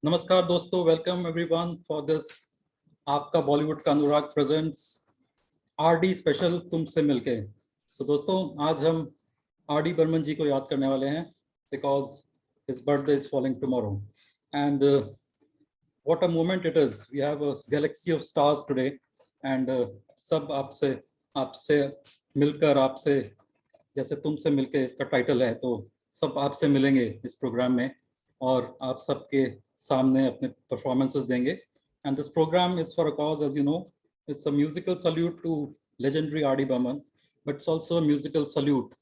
नमस्कार दोस्तों, welcome everyone for this आपका बॉलीवुड का अनुराग प्रेजेंट्स आरडी स्पेशल तुमसे मिलके। सो दोस्तों, आज हम आरडी बर्मन जी को याद करने वाले हैं because his birthday is following tomorrow and what a moment it is. We have a galaxy of stars today and सब आपसे आपसे मिलकर, आपसे जैसे तुमसे मिलके इसका टाइटल है, तो सब आपसे मिलेंगे इस प्रोग्राम में और आप सबके सामने अपने परफॉर्मेंसेस देंगे। And this program is for a cause, as you know, it's a musical salute to legendary R.D. Burman, but it's also a musical salute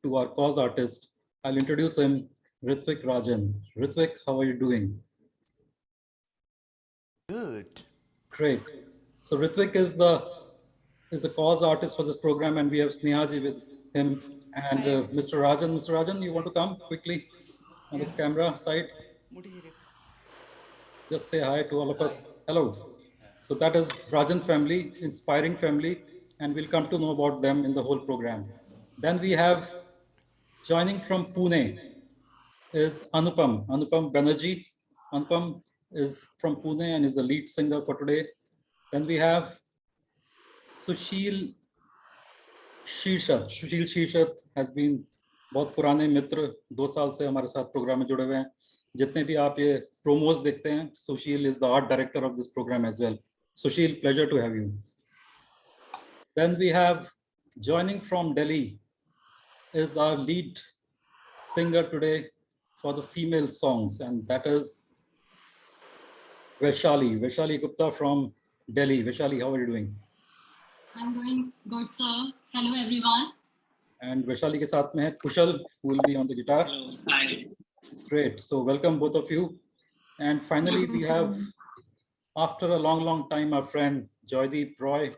to our cause artist. I'll introduce him, Ritvik Rajan. Ritvik, how are you doing? Good. Great. So Ritvik is the cause artist for this program, and we have Snehaji with him and Mr. Rajan. Mr. Rajan, you want to come quickly on the camera side? Just say hi to all of us. Hello. So that is Rajan family, inspiring family, and we'll come to know about them in the whole program. Then we have, joining from Pune, is Anupam Banerjee. Anupam is from Pune and is the lead singer for today. Then we have Sushil Shirshat. Sushil Shirshat has been बहुत पुराने मित्र, 2 साल से हमारे साथ programme में जुड़े हुए हैं। जितने भी आप ये प्रोमोज देखते हैं, Sushil is the art director of this program as well. Sushil, pleasure to have you. Then we have, joining from Delhi, is our lead singer today for the female songs, and that is Vaishali Gupta from Delhi. Vaishali, how are you doing? I'm doing good, sir. Hello, everyone. And Vaishali के साथ में है कुशल, who will be on the guitar. Hi. Great. So welcome both of you. And finally we have, after a long time, our friend Joydeep Roy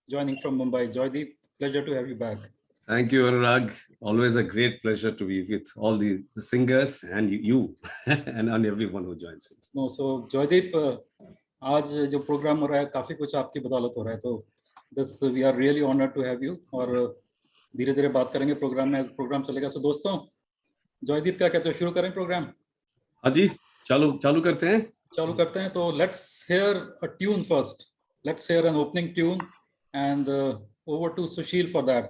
joining from Mumbai. Joydeep, pleasure to have you back. Thank you, Anurag. Always a great pleasure to be with all the singers and you and everyone who joins in. No, so Joydeep, आज जो programme हो रहा है काफी कुछ आपकी बदौलत हो रहा है, तो this we are really honored to have you. और धीरे धीरे बात करेंगे प्रोग्राम में, प्रोग्राम चलेगा. सो दोस्तों, जॉयदीप क्या कहते हो, शुरू करें प्रोग्राम? हाँ जी, चालू करते हैं. तो let's hear a tune first. Let's hear an opening tune and over to Sushil for that.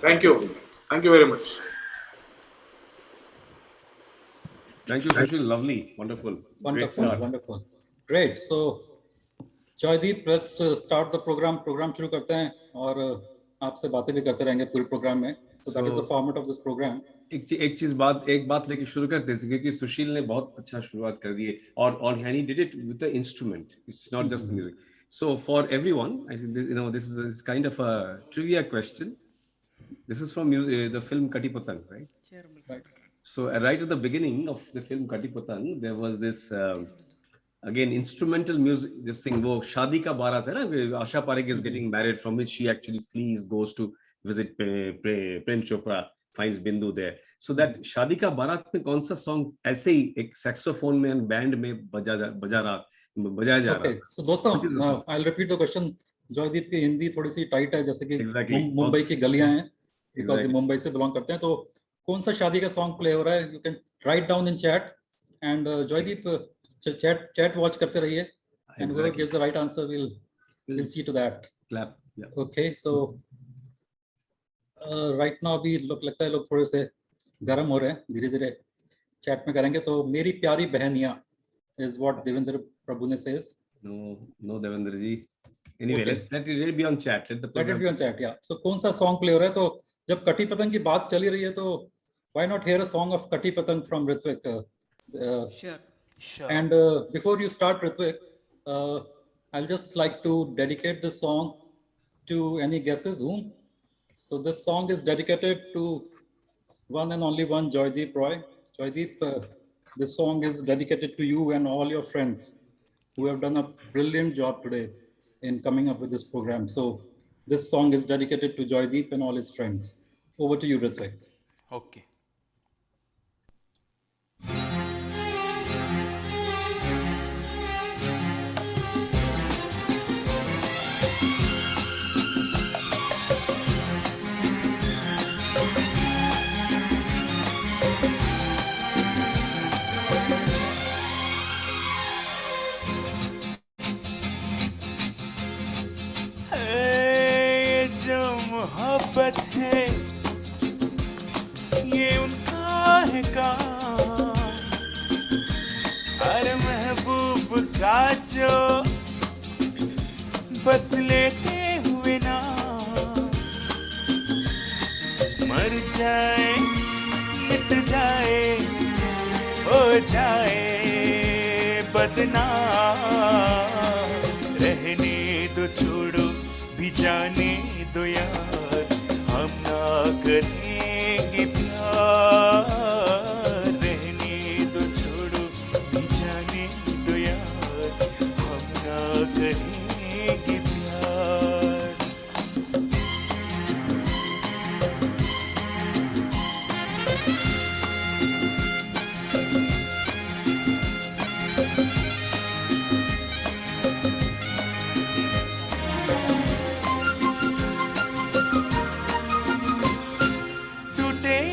Thank you. Thank you very much. Thank you, Sushil. Lovely, wonderful. Great. So Joydeep, let's start the program. Program शुरू करते हैं और आपसे बातें भी करते रहेंगे पूरे प्रोग्राम में. So that is the format of this program. एक बात लेके शुरू करते हैं क्योंकि सुशील ने बहुत अच्छा शुरुआत कर दी है और and he did it with the instrument. It's not just the music. So for everyone, I think this is kind of a trivia question. This is from the film Kati Patang, right? Right. So right at the beginning of the film Kati Patang, there was this again instrumental music. This thing, वो शादी का बारात है ना? Asha Parekh is getting married, from which she actually flees, goes to visit Prem Chopra, finds Bindu there. So that शादी का बारात में कौन सा song ऐसे ही एक saxophone में and band में बजाया जा रहा? Okay, so दोस्तों, I'll repeat the question. Joydeep की हिंदी थोड़ी सी टाइट है, जैसे कि मुंबई की गलियां हैं, बिकॉज मुंबई से बिलोंग करते हैं. तो कौन सा शादी का सॉन्ग प्ले हो रहा है? You can write down in chat, and Joydeep chat watch करते रहिए, and whoever gives the right answer we'll see to that. Clap. Yeah. Okay, so right now अभी लगता है लोग थोड़े से गर्म हो रहे हैं, धीरे धीरे चैट में करेंगे. तो मेरी प्यारी बहनियां is what देवेंद्र प्रभु ने says. No Devendra ji. Anyway, okay. Let it be on chat. Let it be on chat, yeah. So कौन सा सॉन्ग प्ले हो रहा है? तो जब कटी पतंग की बात चली रही है, तो why not hear a song of Kati Patang from Ritvik? Sure. And before you start, Ritvik, I'll just like to dedicate this song to any guesses whom. So this song is dedicated to one and only one Joydeep Roy. Joydeep, this song is dedicated to you and all your friends who have done a brilliant job today in coming up with this program. So this song is dedicated to Joydeep and all his friends. Over to you, Ritvik. Okay. मोहब्बत है ये उनका है काम, अरे महबूब का जो बस लेते हुए ना मर जाए, मिट जाए, हो जाए बदनाम, रहने दो छोड़ो भी जाने दो यार, हम ना करेंगे प्यार, रहने दो छोड़ो भी जाने दो यार, हम ना करेंगे प्यार.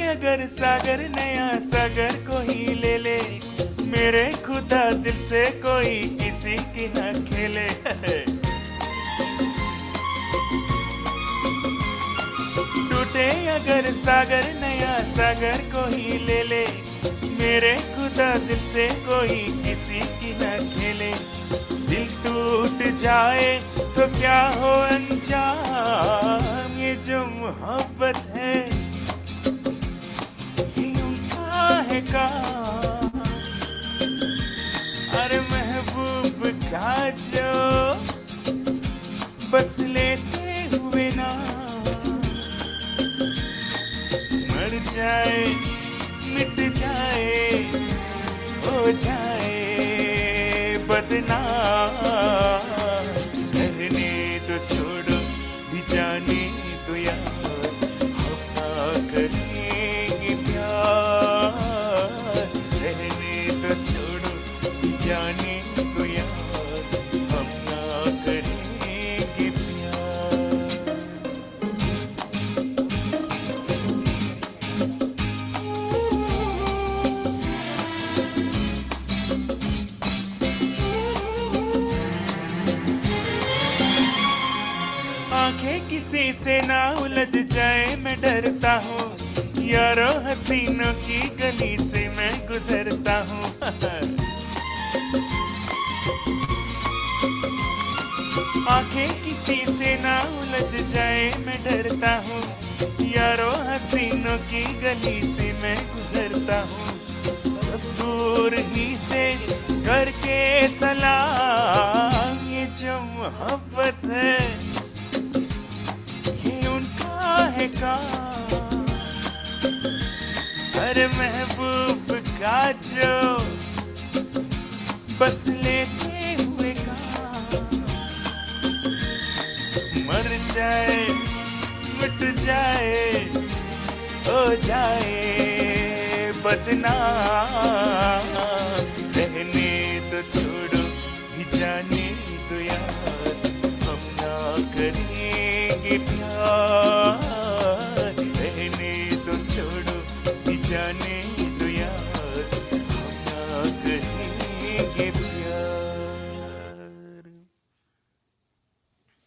अगर सागर नया सागर कोई ले ले, मेरे खुदा दिल से कोई किसी की न खेले. टूटे अगर सागर नया सागर कोई ले ले, मेरे खुदा दिल से कोई किसी की न खेले. दिल टूट जाए तो क्या हो अंजाम, ये जो मोहब्बत है का, अरे महबूब का जो बस लेते हुए ना मर जाए, मिट जाए, हो जाए बदनाम, रहने तो छोड़ो भी जाने दो यार, हम ना करेंगे प्यार, जाने तो यार, हम ना करेंगे प्यार. आंखें किसी से ना उलझ जाए मैं डरता हूँ, यारों हसीनों की गली से मैं गुजरता हूँ. आंखें किसी से ना उलझ जाए मैं डरता हूँ, यारों हसीनों की गली से मैं गुजरता हूँ, बस दूर ही से करके सलाम। ये जो मोहब्बत है ये उनका है काम, हर महबूब का जो बस लेते हुए काम। मर जाए मिट जाए हो जाए बदनाम, रहने तो छोड़ो भी जाने दो यार, हम ना करेंगे प्यार। रहने तो छोड़ो भी जाने दो यार, हम ना करेंगे प्यार।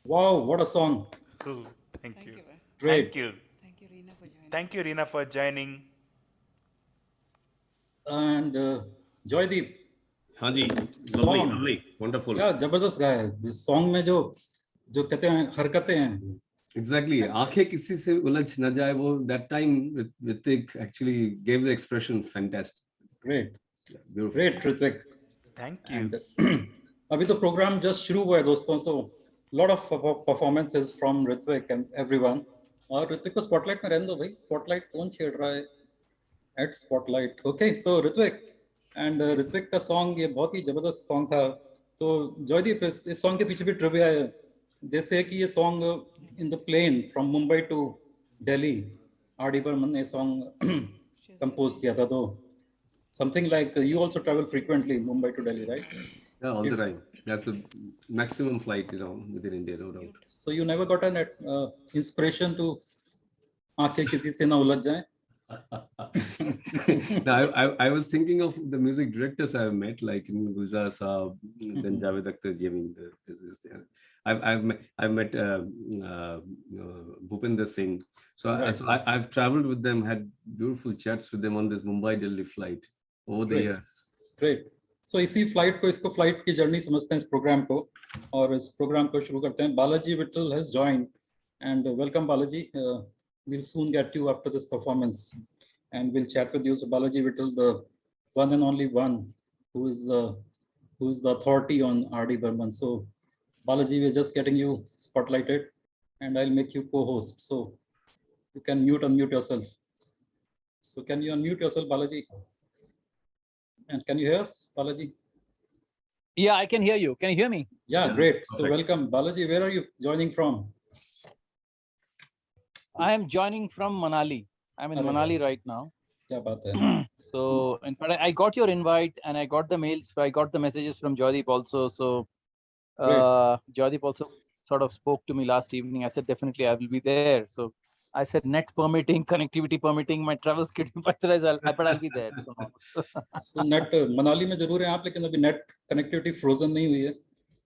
Wow, what a song. Oh, thank you. Great. Thank you. Thank you, Reena, for joining. And Joydeep, हाँ जी, lovely, Song. lovely, wonderful. क्या जबरदस्त गाया है इस सॉन्ग में, जो जो कहते हैं हरकतें हैं. Exactly. आंखें किसी से उलझ न जाए, वो that time Ritvik actually gave the expression fantastic. Great. Yeah, beautiful. Great, Ritvik. Thank you. And अभी तो प्रोग्राम जस्ट शुरू हुआ है दोस्तों, so lot of performances from Ritvik and everyone. और ऋत्विक को स्पॉटलाइट में रहने दो भाई, स्पॉटलाइट कौन छेड़ रहा है? At spotlight. Okay, so Ritwik and Ritwik का सॉन्ग ये बहुत ही जबरदस्त सॉन्ग था. तो जॉयदीप, इस सॉन्ग के पीछे भी ट्रिविया है, जैसे कि ये song in the plane from Mumbai to Delhi RD. Burman ने सॉन्ग कंपोज किया था. तो something like you also travel frequently Mumbai to Delhi, right? Yeah, all the time. That's the maximum flight, within India, no doubt. So you never got an inspiration to आंखें किसी से ना उलझ जाएं? No, I was thinking of the music directors I've met, like Gulzar Saab, then Javed Akhtar ji. I mean, I've met Bhupinder Singh. So, Right. so I've traveled with them, had beautiful chats with them on this Mumbai Delhi flight over the Great. years. Great. So इसी flight को, इसको flight की journey समझते हैं इस programme को, और इस प्रोग्राम को शुरू करते हैं. Balaji Vitthal has joined, and welcome Balaji. We'll soon get you after this performance, and we'll chat with you. So Balaji Vittal, the one and only one who is the authority on R.D. Burman. So Balaji, we're just getting you spotlighted, and I'll make you co-host. So you can unmute yourself. So can you unmute yourself, Balaji? And can you hear us, Balaji? Yeah, I can hear you. Can you hear me? Yeah, Yeah, great. So perfect. welcome, Balaji. Where are you joining from? I am joining from Manali. I'm in Arre Manali right now. क्या बात है? So, in fact, I got your invite and I got the mails. I got the messages from Joydeep also. So, Joydeep also sort of spoke to me last evening. I said, definitely, I will be there. So, I said, net permitting, connectivity permitting, my travel schedule, but I'll be there. So net Manali में जरूर है आप, लेकिन अभी net connectivity frozen नहीं हुई है.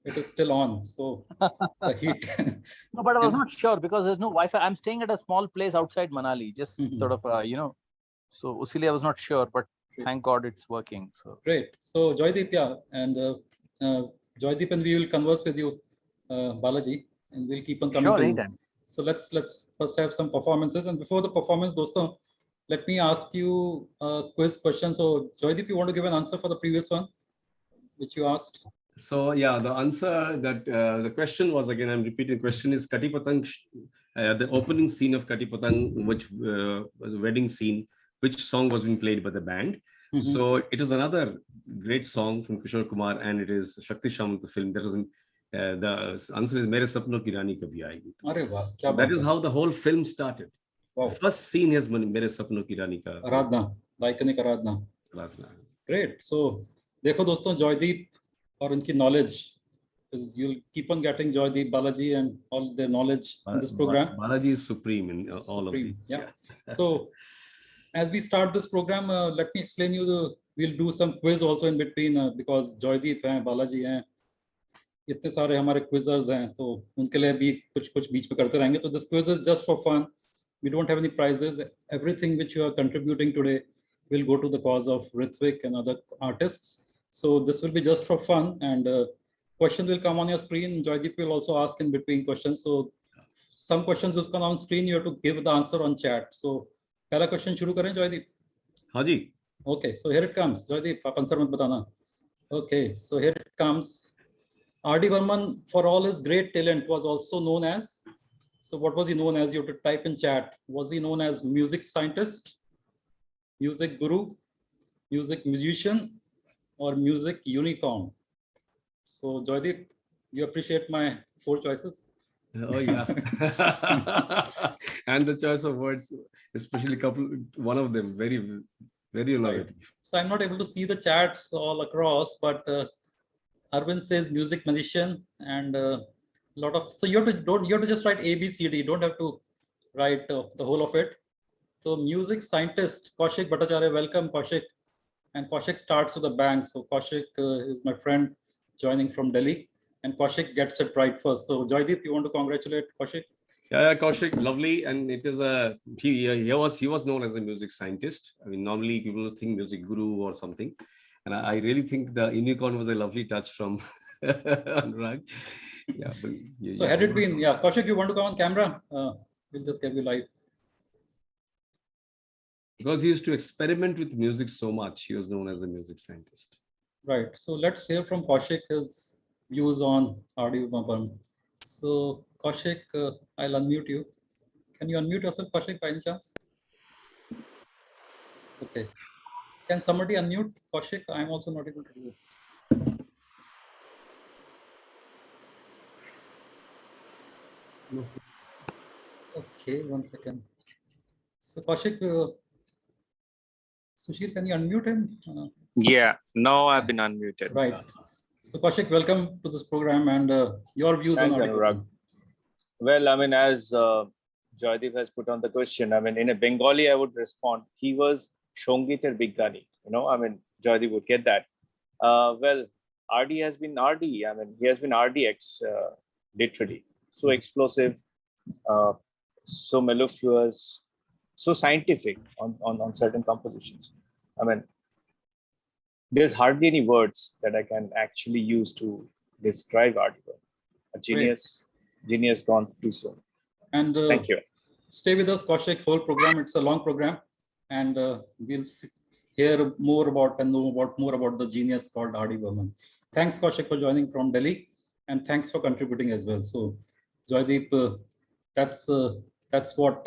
It is still on. So the heat. No, but I was not sure because there's no Wi-Fi. I'm staying at a small place outside Manali, just sort of, so usili I was not sure, but thank God it's working. So Great. So Joydeep, yeah, and Joydeep and we will converse with you, Balaji, and we'll keep on coming sure, to you. anytime. So let's first have some performances, and before the performance, doston, let me ask you a quiz question. So Joydeep, you want to give an answer for the previous one, which you asked? So yeah, the answer that the question was, again, I'm repeating, the question is Kati Patang, the opening scene of Kati Patang, which was a wedding scene, which song was being played by the band? So it is another great song from Kishore Kumar, and it is Shakti Sham, the film. That was the answer is Mere Sapno Ki Rani Kabhi Aayegi. अरे वाह, क्या That बात is है. how the whole film started. Wow. The first scene is Mere Sapno Ki Rani Ka Aradhana, iconic Aradhana. Aradhana. Great. So देखो दोस्तों, Joydeep और उनकी knowledge, you'll keep on getting Joydeep, Balaji, and all their knowledge in this program. Balaji is supreme in all of Supreme, these. yeah. So as we start this program, let me explain you we'll do some quiz also in between, because Joydeep हैं, Balaji हैं, इतने सारे हमारे quizzers हैं, तो उनके लिए भी कुछ बीच में करते रहेंगे. तो this quiz is just for fun. We don't have any prizes. Everything which you are contributing today will go to the cause of Ritvik and other artists. So this will be just for fun, and questions will come on your screen. Joydeep will also ask in between questions. So some questions will come on screen. You have to give the answer on chat. So पहला question शुरू करें जॉयदीप? हाँ जी. Okay, so here it comes. Joydeep आप answer मत बताना. Okay, so here it comes. R.D. Burman, for all his great talent, was also known as. So what was he known as? You have to type in chat. Was he known as music scientist, music guru, music musician, or music unicorn? So Joydeep, you appreciate my 4 choices? Oh yeah. And the choice of words, especially one of them, very innovative. Right. So I'm not able to see the chats all across, but Arvind says music musician, and lot of, so you have to just write A, B, C, D. You don't have to write the whole of it. So music scientist Kaushik Bhattacharya, welcome Kaushik. And Kaushik starts with a bang. So Kaushik is my friend joining from Delhi, and Kaushik gets it right first. So Joydeep, you want to congratulate Kaushik? Yeah, Kaushik, lovely. And it is he was known as a music scientist. I mean, normally people think music guru or something. And I really think the unicorn was a lovely touch from Anurag. Yeah, so had it been, yeah, Kaushik, you want to come on camera? We'll just give you live. Because he used to experiment with music so much, he was known as a music scientist. Right. So let's hear from Kaushik his views on R.D. Burman. So Kaushik, I'll unmute you. Can you unmute yourself, Kaushik, by any chance? Okay. Can somebody unmute Kaushik? I'm also not able to do it. No. Okay, 1 second. So Kaushik, Sushil, can you unmute him? Yeah, now I've been unmuted. Right. So Kaushik, welcome to this program, and your views Thanks, on Anurag. Well, I mean, as Joydeep has put on the question, I mean, in a Bengali, I would respond, he was Shongiter Biggani. You know, I mean, Joydeep would get that. Well, RD has been RD. I mean, he has been RDX, literally. So explosive, so mellifluous, so scientific on certain compositions. I mean, there's hardly any words that I can actually use to describe RD. A genius. Great. Genius gone too soon. And thank you. Stay with us, Kaushik, whole program. It's a long program, and we'll hear more about and know more about the genius called R.D. Burman. Thanks, Kaushik, for joining from Delhi, and thanks for contributing as well. So, Joydeep, that's what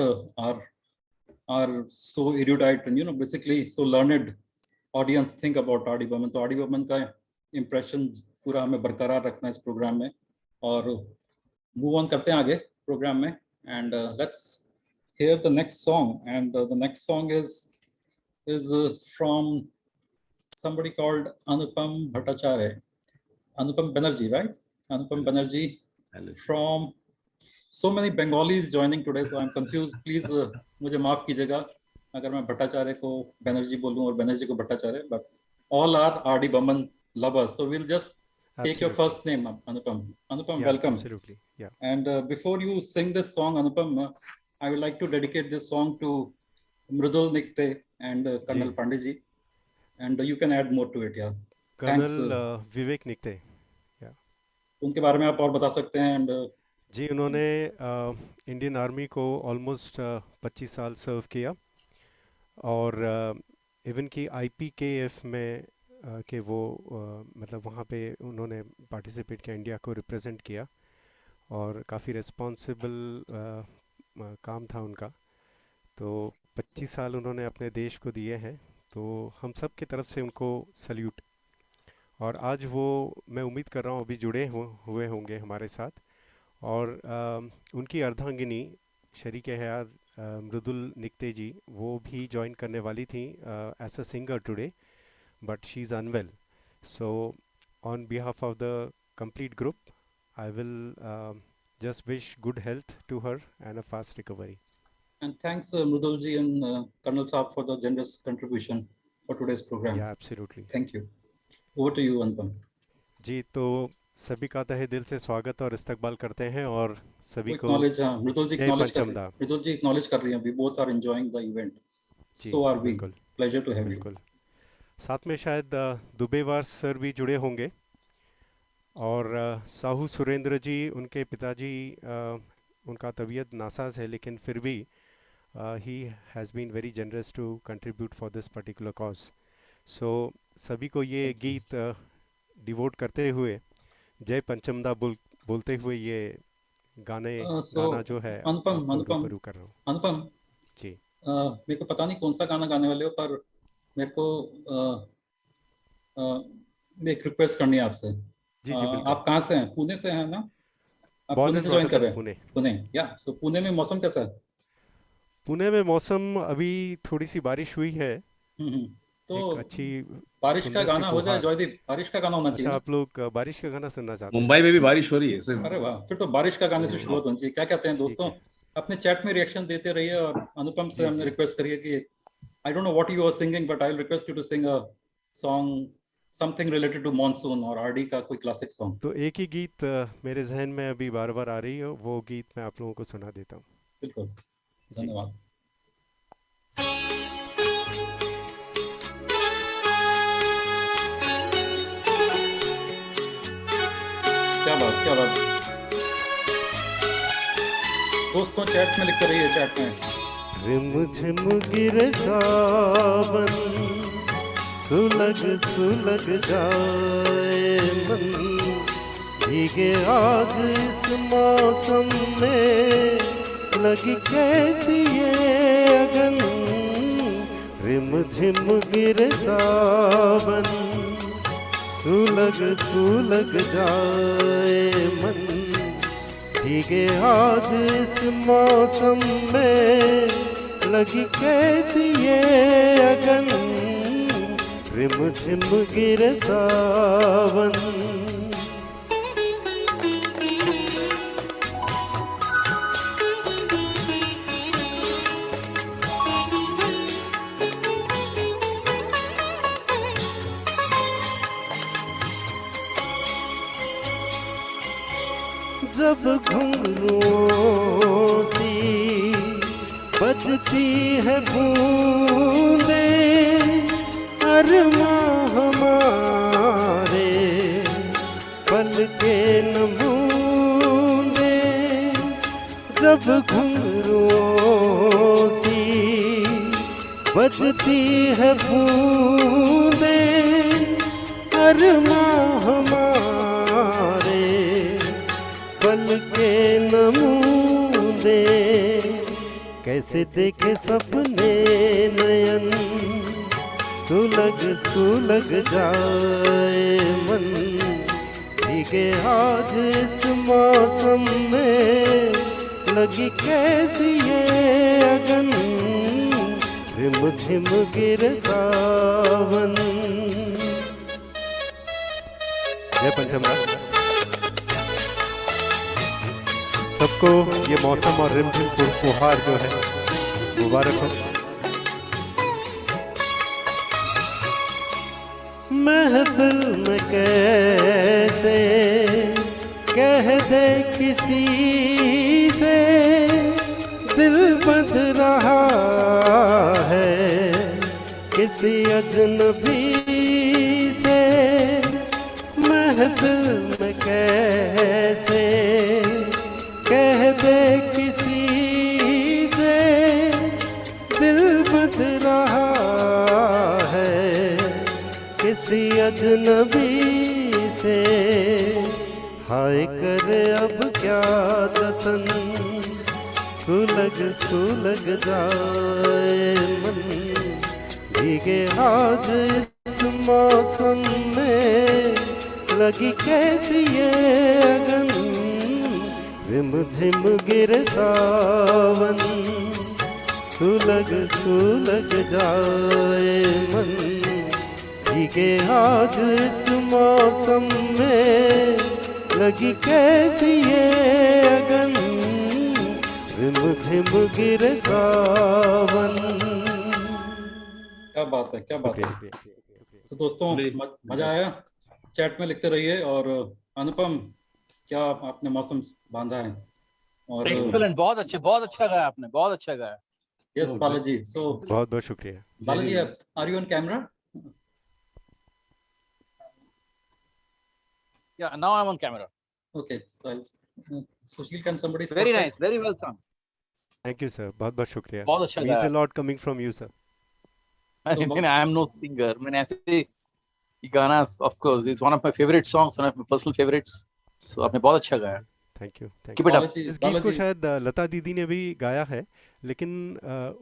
our so erudite and basically so learned audience think about R.D. Burman. तो R.D. Burman का impression पूरा हमें बरकरार रखना है इस program में, और move on करते हैं आगे program में, and let's hear the next song. And the next song is from somebody called Anupam Bhattacharya, Anupam Banerjee, right? Anupam Banerjee. From so many Bengalis joining today, so I'm confused. Please मुझे माफ कीजिएगा अगर मैं भट्टाचार्य को बैनर्जी बोलूं और बैनर्जी को Bhattacharya, but all are R.D. Burman lovers. So we'll just take your first name, Anupam. Anupam, yeah, welcome. Absolutely, yeah. And before you sing this song, Anupam, I would like to dedicate this song to Mridul Nikte and Colonel Pandeyji, and you can add more to it, yeah. Colonel Vivek Nikte, yeah. उनके बारे में आप और बता सकते हैं? And जी, उन्होंने Indian army को ऑलमोस्ट 25 साल सर्व किया, और इवन की IPKF में कि वो मतलब वहाँ पे उन्होंने पार्टिसिपेट किया, इंडिया को रिप्रेजेंट किया, और काफ़ी रिस्पॉन्सिबल काम था उनका. तो 25 साल उन्होंने अपने देश को दिए हैं, तो हम सब की तरफ से उनको सल्यूट. और आज वो, मैं उम्मीद कर रहा हूँ अभी जुड़े हुए होंगे हमारे साथ, और उनकी अर्धांगिनी शरीक हयात मृदुल निक्ते जी, वो भी ज्वाइन करने वाली थी as a singer today, but she's unwell. So on behalf of the complete group, I will just wish good health to her and a fast recovery. And thanks Mridul ji and Colonel Saab for the generous contribution for today's program. Yeah, absolutely. Thank you. Over to you, Anupam. जी, तो सभी का तहे दिल से स्वागत और इस्तकबाल करते हैं, और सभी को acknowledge, मृदुल जी acknowledge कर रही हैं. We both are enjoying the event. So are we. Pleasure to have you. साथ में शायद दुबेवार सर भी जुड़े होंगे, और साहू सुरेंद्र जी, उनके पिताजी उनका तबीयत नासाज है, लेकिन फिर भी he has been very generous to contribute for this particular cause. So सभी को ये गीत डिवोट करते हुए, जय पंचमदा बोलते हुए ये गाना जो है आपको रूबरू कर रहा हूँ। अनुपम जी, मेरे को पता नहीं कौन सा गाना गाने वाले हो, पर मेरे को एक रिक्वेस्ट करनी है आपसे। जी जी बिल्कुल। आप कहाँ से हैं? पुणे से हैं ना? आप Born पुणे and से ज्वाइन brought up कर in रहे हैं? पुणे। पुणे, या सो पुणे में मौसम कैसा है? पुणे में मौसम अभी थोड़ी सी बारिश हुई है, तो एक अच्छी बारिश का सुंदर सी गाना हो जाए फुहार। जॉयदीप, बारिश का गाना होना चाहिए अच्छा, ना? आप लोग बारिश का गाना सुनना चाहते हैं? मुंबई में भी बारिश हो रही है सिर्फ। अरे वाह, फिर तो बारिश का गाने से शुरुआत होनी चाहिए। क्या कहते हैं ठीक दोस्तों? है। अपने चैट में रिएक्शन देते रहिए, और अनुपम से जी हमने जी। रिक्वेस्ट करी है कि I don't know what you are singing, but I will request you to sing a song something related to monsoon और आरडी का कोई क्लासिक सॉन्ग। तो एक ही गीत मेरे जहन में अभी बार बार आ रही है, वो गीत मैं आप लोगों को सुना देता हूँ। बिल्कुल, जी। धन्यवाद। क्या बात, क्या बात। दोस्तों चैट में लिखते रहिए, चैट में। रिमझिम गिरे सावन, सुलग सुलग जाए मन, भीगे आज इस मौसम में, लगी कैसी ये अगन। रिमझिम गिरे सावन, सुलग सुलग जाए मन, भीगे आज इस मौसम में, लगी कैसी ये अगन। रिमझिम गिरे सावन। जब घुंघरुओं सी बजती है बूंदे, अरमां हमारे पल के नमूने। जब घुंघरुओं सी बजती है बूंदे, अरमां हमारे पल के नमूने। कैसे देखे सपने नयन, सुलग सुलग जाए मन, भीगे आज इस मौसम में, लगी कैसी ये अगन। रिमझिम गिरे सावन। जय पंचमदा। सबको ये मौसम और रिमझिम फुहार जो है मुबारक हो। महफिल में कैसे कह दे किसी से, दिल बंध रहा है किसी अजनबी से। महफिल में कैसे कह दे किसी से, दिल बंध रहा है किसी अजनबी से। हाय करे अब क्या जतन, सुलग सुलग जाए मन, भीगे आज इस मौसम में, लगी कैसी ये अगन। रिमझिम गिरे सावन, सुलग सुलग जाए मन, भीगे आज इस मौसम में, लगी कैसी ये अगन। रिमझिम गिरे सावन। क्या बात है, क्या बात है। तो दोस्तों मजा आया? चैट में लिखते रहिए। और अनुपम, क्या आपने मौसम बांधा है? और एक्सीलेंट, बहुत अच्छा गाया आपने, बहुत अच्छा गाया। यस बालाजी, सो बहुत बहुत शुक्रिया। Balaji, are you on camera? Yeah, now I'm on camera. Okay, so Sushil, can somebody Very spot nice, very well sung. Thank you sir, बहुत बहुत शुक्रिया. बहुत अच्छा मीन्स गाया. A lot coming from you sir. I mean, I am no singer. मैंने ऐसे ये गाना, of course, is one of my favorite songs, one of my personal favorites. So आपने बहुत अच्छा गाया. Thank you. Keep it up. Balaji, इस गीत को बालाजी, शायद लता दीदी ने भी गाया है, लेकिन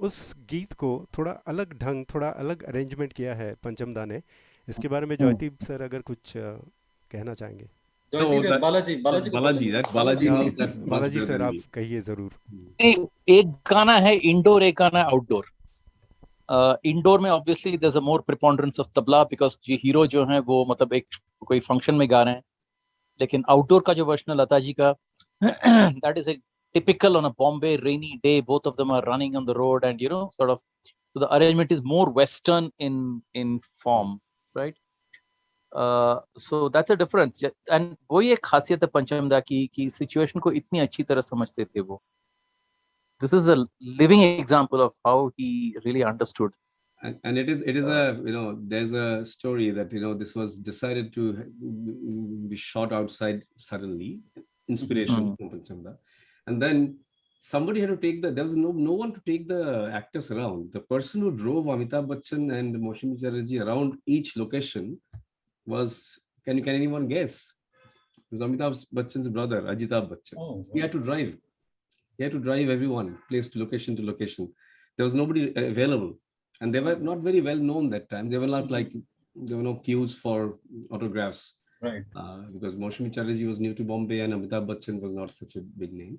उस गीत को थोड़ा अलग ढंग, थोड़ा अलग अरेंजमेंट किया है पंचमदा ने. इसके बारे में जयदीप सर अगर कुछ कहना चाहेंगे. जयदीप, that- बालाजी, बालाजी को Balaji, बोलेंगे. that Balaji या knows that much Balaji better sir than आप me. कहिए जरूर. एक गाना है इंडोर, एक गाना है आउटडोर. इंडोर में obviously there is a more preponderance of tabla because ये हीरो जो है वो मतलब एक कोई फंक्शन में गा रहे हैं. लेकिन आउटडोर का जो वर्जन है लता जी का, that is a typical on a Bombay rainy day. Both of them are running on the road, and sort of, so the arrangement is more Western in form, right? So that's a difference. And वही एक खासियत है पंचमदा की situation को इतनी अच्छी तरह समझते थे वो. This is a living example of how he really understood. And it is a there's a story that this was decided to be shot outside suddenly, inspiration from Panchamda, and then somebody had to take there was no one to take the actors around. The person who drove Amitabh Bachchan and Moshimi Chatterjee around each location was, can anyone guess? It was Amitabh Bachchan's brother, Ajitabh Bachchan. Oh, He had to drive. He had to drive everyone, place to location to location. There was nobody available. And they were not very well known that time. They were not like, there were no queues for autographs. right. Because Moshimi Chatterjee was new to Bombay and Amitabh Bachchan was not such a big name.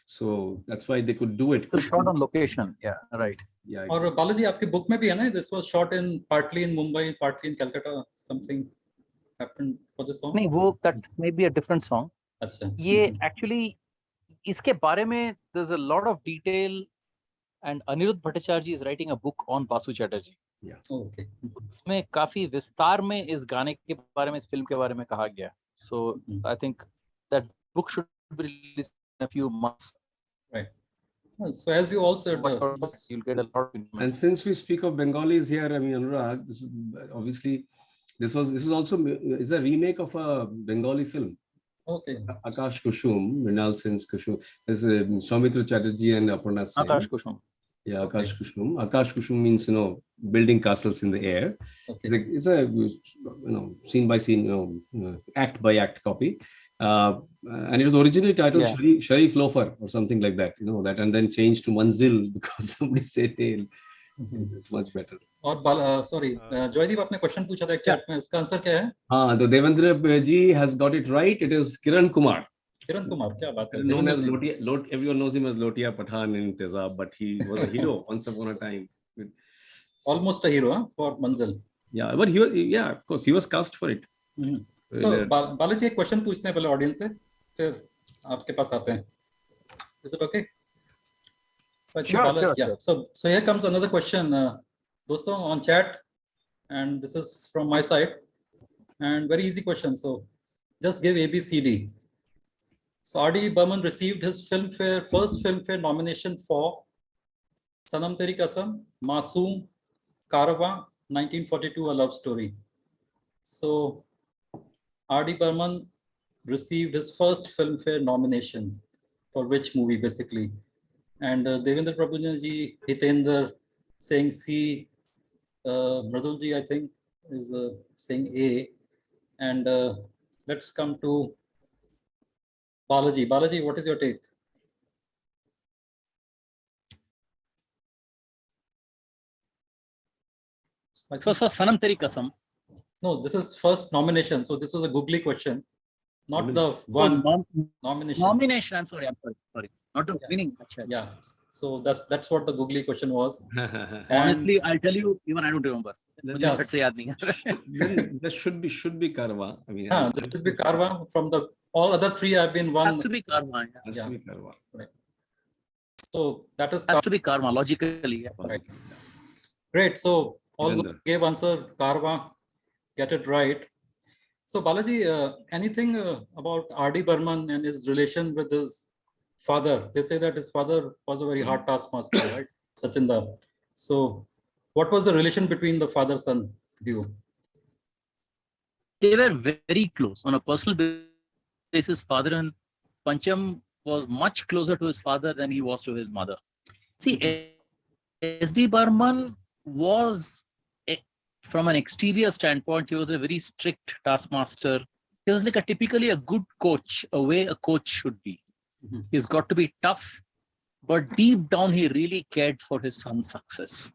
So that's why they could do it. So shot on location. Yeah, right. Yeah. और Exactly. Balaji आपकी book में भी है ना, this was shot in partly in Mumbai, partly in Calcutta. Something happened for this song. नहीं, वो that may be a different song. अच्छा. ये actually इसके बारे में there's a lot of detail, and Anirudh Bhattacharya ji is writing a book on Basu Chatterjee. Yeah. Okay. उसमें काफी विस्तार में इस गाने के बारे में, इस फिल्म के बारे में कहा गया. So I think that book should be released in a few months. Right. Well, so as you all said, You'll get a lot of information. And since we speak of Bengalis here, I mean, Anurag, obviously this is also is a remake of a Bengali film. okay. Akash Kushum, Mrinal Sen's Kushum. There's Soumitra Chatterjee and Aparna Sen. Akash Kushum. Yeah, Akash Kushum. Akash Kushum means building castles in the air. Okay. It's a scene by scene, act by act copy. And it was originally titled Sharif Loafer or something like that. That, and then changed to Manzil because somebody said it's much better. और sorry, Jaideep आपने question पूछा था एक chat में, इसका answer क्या है? हाँ, तो Devendra ji has got it right. It is Kiran Kumar. Kiran Kumar, क्या बात है? Known as everyone knows him as Lotia Pathan in Tezab, but he was a hero once upon a time. Almost a hero, huh, for Manzil. Yeah, but he was, of course, he was cast for it. So Balaji एक question पूछते हैं पहले audience से, फिर आपके पास आते हैं. Is it okay? Sure. Yeah. So here comes another question, दोस्तों on chat, and this is from my side, and very easy question. So just give A, B, C, D. So R.D. Burman received his first Filmfare nomination for Sanam Teri Kasam, Masoom, Karwa, 1942, A Love Story. So R.D. Burman received his first Filmfare nomination for which movie, basically? And Devendra Prabhujan ji, Hitendra saying C, Mradul ji, I think, is saying A. And let's come to Balaji. Balaji, what is your take? It was for Sanam Teri Kasam. No, this is first nomination. So this was a googly question, not the one nomination. Nomination. I'm sorry. Not the winning. Yeah. So that's what the googly question was. Honestly, I'll tell you, even I don't remember. Yeah. Then there should be Karwa. I mean, there should be Karwa. From all other three have been one. Has to be Karma. Has to be Karwa. Right. So that is has to be Karma logically. Yeah. Right. Great. So all gave answer Karwa. Get it right. So Balaji, anything about R.D. Burman and his relation with his father? They say that his father was a very hard taskmaster, right? Sachinda. So what was the relation between the father-son duo? They were very close on a personal basis. is his father, and Pancham was much closer to his father than he was to his mother. See, S.D. Burman was, from an exterior standpoint, he was a very strict taskmaster. He was like typically a good coach, a way a coach should be. He's got to be tough, but deep down, he really cared for his son's success.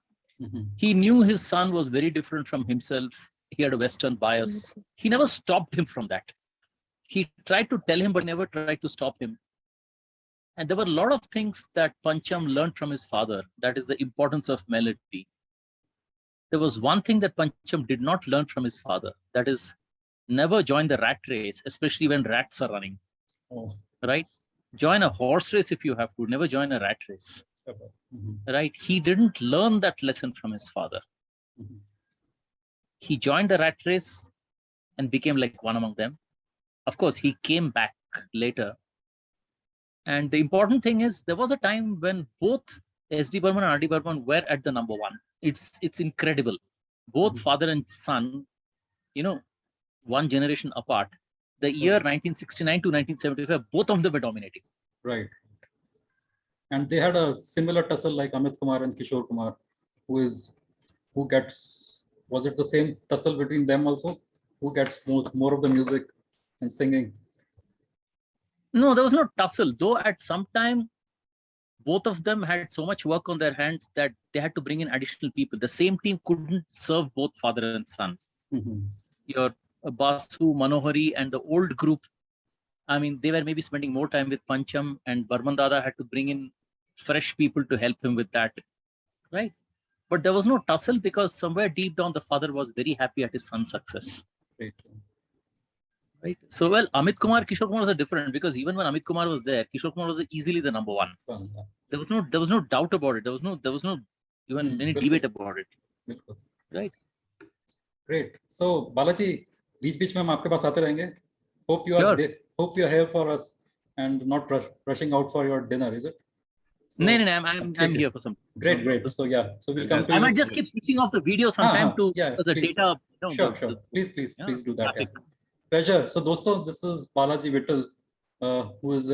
He knew his son was very different from himself. He had a Western bias. He never stopped him from that. He tried to tell him, but never tried to stop him. And there were a lot of things that Pancham learned from his father. That is the importance of melody. There was one thing that Pancham did not learn from his father. That is, never join the rat race, especially when rats are running. Right? Join a horse race if you have to. Never join a rat race. Right? He didn't learn that lesson from his father. He joined the rat race and became like one among them. Of course, he came back later. And the important thing is, there was a time when both S.D. Burman and R.D. Burman were at the number one. It's incredible. Both father and son, you know, one generation apart. The year 1969 to 1975, both of them were dominating. Right. And they had a similar tussle like Amit Kumar and Kishore Kumar, who gets, was it the same tussle between them also? Who gets more of the music and singing? No, there was no tussle, though at some time, both of them had so much work on their hands that they had to bring in additional people. The same team couldn't serve both father and son. Your Basu, Manohari and the old group, I mean, they were maybe spending more time with Pancham, and Burman Dada had to bring in fresh people to help him with that, right? But there was no tussle because somewhere deep down, the father was very happy at his son's success. Right. So, well, Amit Kumar, Kishore Kumar was different, because even when Amit Kumar was there, Kishore Kumar was easily the number one. There was no doubt about it. There was no even any debate about it. Right. Great. So, Balaji, बीच में हम आपके पास आते रहेंगे. Hope you are there. Hope you are here for us and not rushing out for your dinner, is it? So, no, I'm here for some. Great. So yeah, so we'll come to I might just keep switching off the video sometime to the please. data. Sure. Please do that. Yeah. Pleasure. So, दोस्तों, this is Balaji Vittal, who has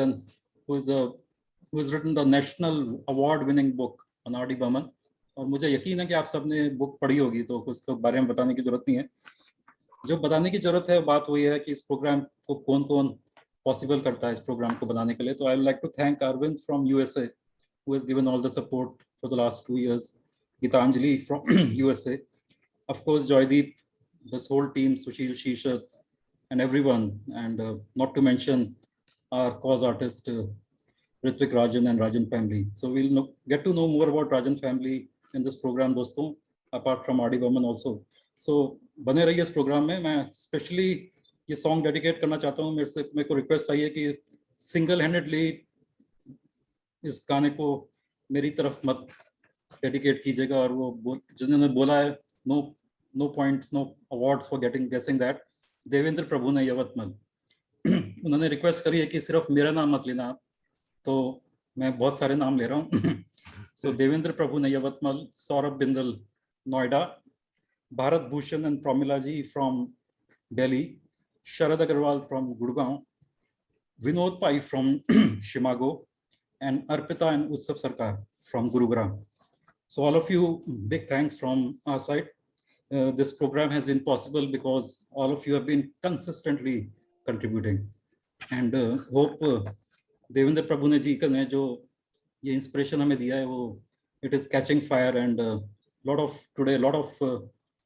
written the national award-winning book on R.D. Burman. और मुझे यकीन है कि आप सबने book पढ़ी होगी, तो उसके बारे में बताने की जरूरत नहीं है. जो बताने की जरूरत है, बात वही है कि इस प्रोग्राम को कौन पॉसिबल करता है इस प्रोग्राम को बनाने के लिए. तो I would like to thank Arvind from USA, who has given all the support for the last 2 years. Gitanjali from USA, of course, Joydeep, this whole team, Sushil, Shishat, and everyone, and not to mention our cause artist Ritvik, Rajan, and Rajan family. So we'll get to know more about Rajan family in this program, दोस्तों, apart from R.D. Burman also. So बने रहिए इस programme में. मैं specially ये song dedicate करना चाहता हूँ. मेरे को रिक्वेस्ट आई है कि सिंगल हैंडेडली इस गाने को मेरी तरफ मत डेडिकेट कीजिएगा. और वो जिन्होंने बोला है, no points, no awards for guessing that, Devendra Prabhu ने यवतमल. उन्होंने रिक्वेस्ट करी है कि सिर्फ मेरा नाम मत लेना, तो मैं बहुत सारे नाम ले रहा हूँ. सो देवेंद्र प्रभु ने Yavatmal, Saurabh Bindal Noida, Bharat Bhushan and Pramila ji from Delhi, Sharad Agarwal from Gurgaon, Vinod Pai from Chicago, and Arpita and Utsav Sarkar from Gurugram. So all of you, big thanks from our side. This program has been possible because all of you have been consistently contributing, and hope Devendra Prabhu ji ने जो ये inspiration हमें दिया है, वो it is catching fire, and lot of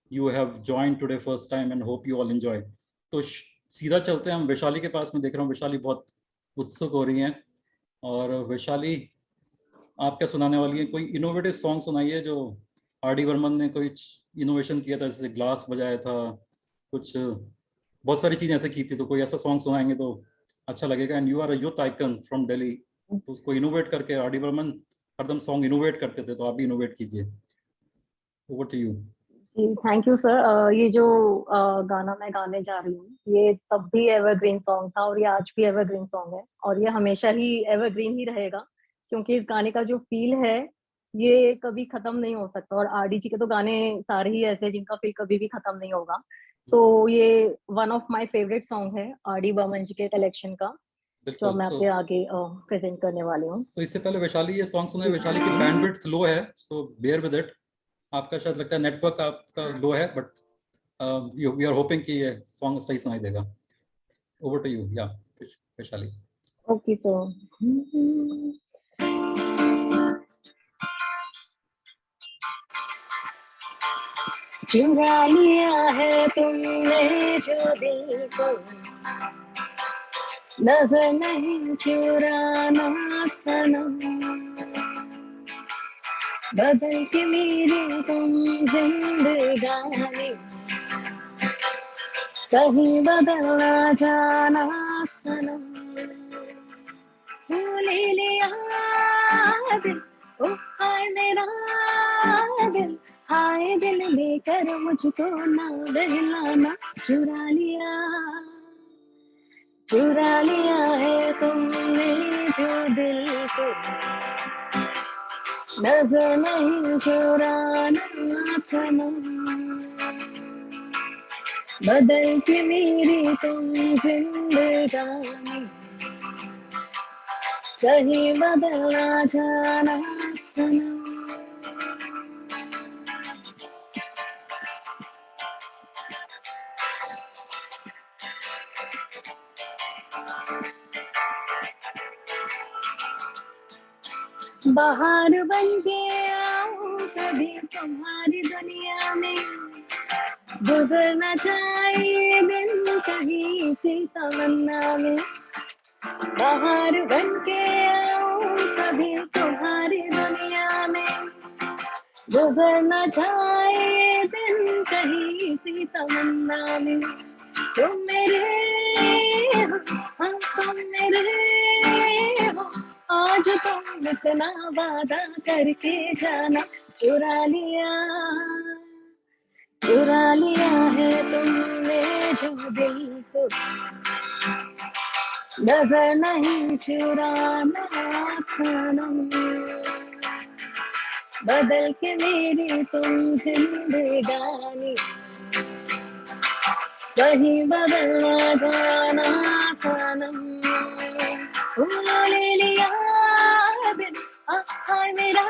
you have joined today first time, and hope you all enjoy. तो सीधा चलते हैं हम वैशाली के पास. में देख रहा हूँ वैशाली बहुत उत्सुक हो रही हैं. और वैशाली, आप क्या सुनाने वाली हैं? कोई इनोवेटिव सॉन्ग सुनाइए जो R.D. बर्मन ने कोई इनोवेशन किया था, जैसे ग्लास बजाया था, कुछ बहुत सारी चीजें ऐसे की थी. तो कोई ऐसा सॉन्ग सुनाएंगे तो अच्छा लगेगा. And you are a youth icon from Delhi, तो उसको इनोवेट करके, R.D. बर्मन हरदम सॉन्ग इनोवेट करते थे, तो आप भी इनोवेट कीजिए. Over to you. Thank you sir. ये जो गाना मैं गाने जा रही हूँ, ये तब भी एवरग्रीन सॉन्ग था और ये आज भी एवरग्रीन सॉन्ग है, और ये हमेशा ही एवरग्रीन ही रहेगा, क्योंकि इस गाने का जो फील है ये कभी खत्म नहीं हो सकता. और R.D. जी के तो गाने सारे ही ऐसे जिनका फील कभी भी खत्म नहीं होगा. तो ये one of my favourite song है आर.डी. बर्मन जी के कलेक्शन का, जो बिल्कुल। मैं तो आपके आगे प्रेजेंट करने वाली हूँ। तो इससे पहले वैशाली ये सॉन्ग सुने, वैशाली की बैंडविड्थ लो है, सो बेयर विद इट। आपका शायद लगता है नेटवर्क आपका लो है, बट वी आर होपिंग कि ये सॉन्ग सही सुनाई देगा। ओवर टू यू, या वैशाली। Okay sir. चुरा लिया है तुमने जो दिल को, नजर नहीं चुराना सनम, बदल के मेरी तुम जिंदगानी, कहीं बदलना जाना सनम। ले लिया दिल, ओ हाय मेरा दिल, हाय दिल लेकर मुझको ना बहलाना। चुरा लिया है तुमने जो दिल को, नजर नहीं चुराना सनम, बदल के मेरी तुम जिंदगानी, कहीं बदलना जाना सनम। बाहर बन के आऊं कभी तुम्हारी दुनिया में, गुजरना चाहिए दिन कहीं सी तमन्ना में। बाहर बन के आऊं कभी तुम्हारी दुनिया में, गुजरना चाहिए दिन कहीं सी तमन्ना में। तुम मेरे हो, हाँ तुम मेरे हो, आज तुम इतना वादा करके जाना। चुरा लिया है तुमने जो दिल को, नजर नहीं चुराना सनम, बदल के मेरी तुम जिंदगानी, कहीं बदलना जाना सनम। ले लिया दिल, हाय मेरा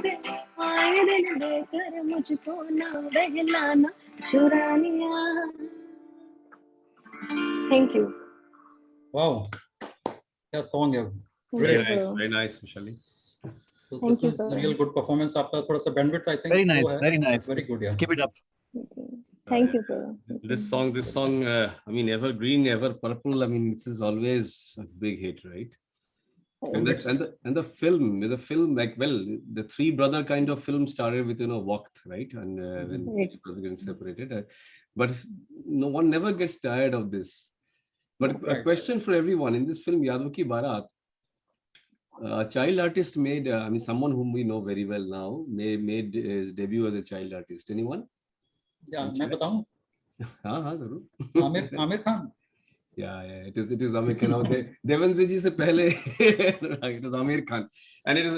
दिल, हाय दिल लेकर मुझको ना बहलाना। चुरा लिया। Thank you. वाओ, क्या सॉन्ग है। Very nice, Vishali. So Thank this you, is sir. real good performance. आपका थोड़ा सा bandwidth I think Very low nice, है. very nice. Very good, yeah. Keep it up. Thank you, sir. This song, I mean, Evergreen, Ever Purple. I mean, this is always a big hit, right? And the film, like, well, the three brother kind of film started with Waqt, right? And when Right. she was getting separated, but no one never gets tired of this. But a Right. question for everyone in this film, Yadav Ki Barat. A child artist made, I mean, someone whom we know very well now, made his debut as a child artist. Anyone? Yeah, मैं बताऊं? हाँ जरूर. Aamir Khan. Yeah, it is Amir Khan. Devendra ji se pehle it was Amir Khan, and it is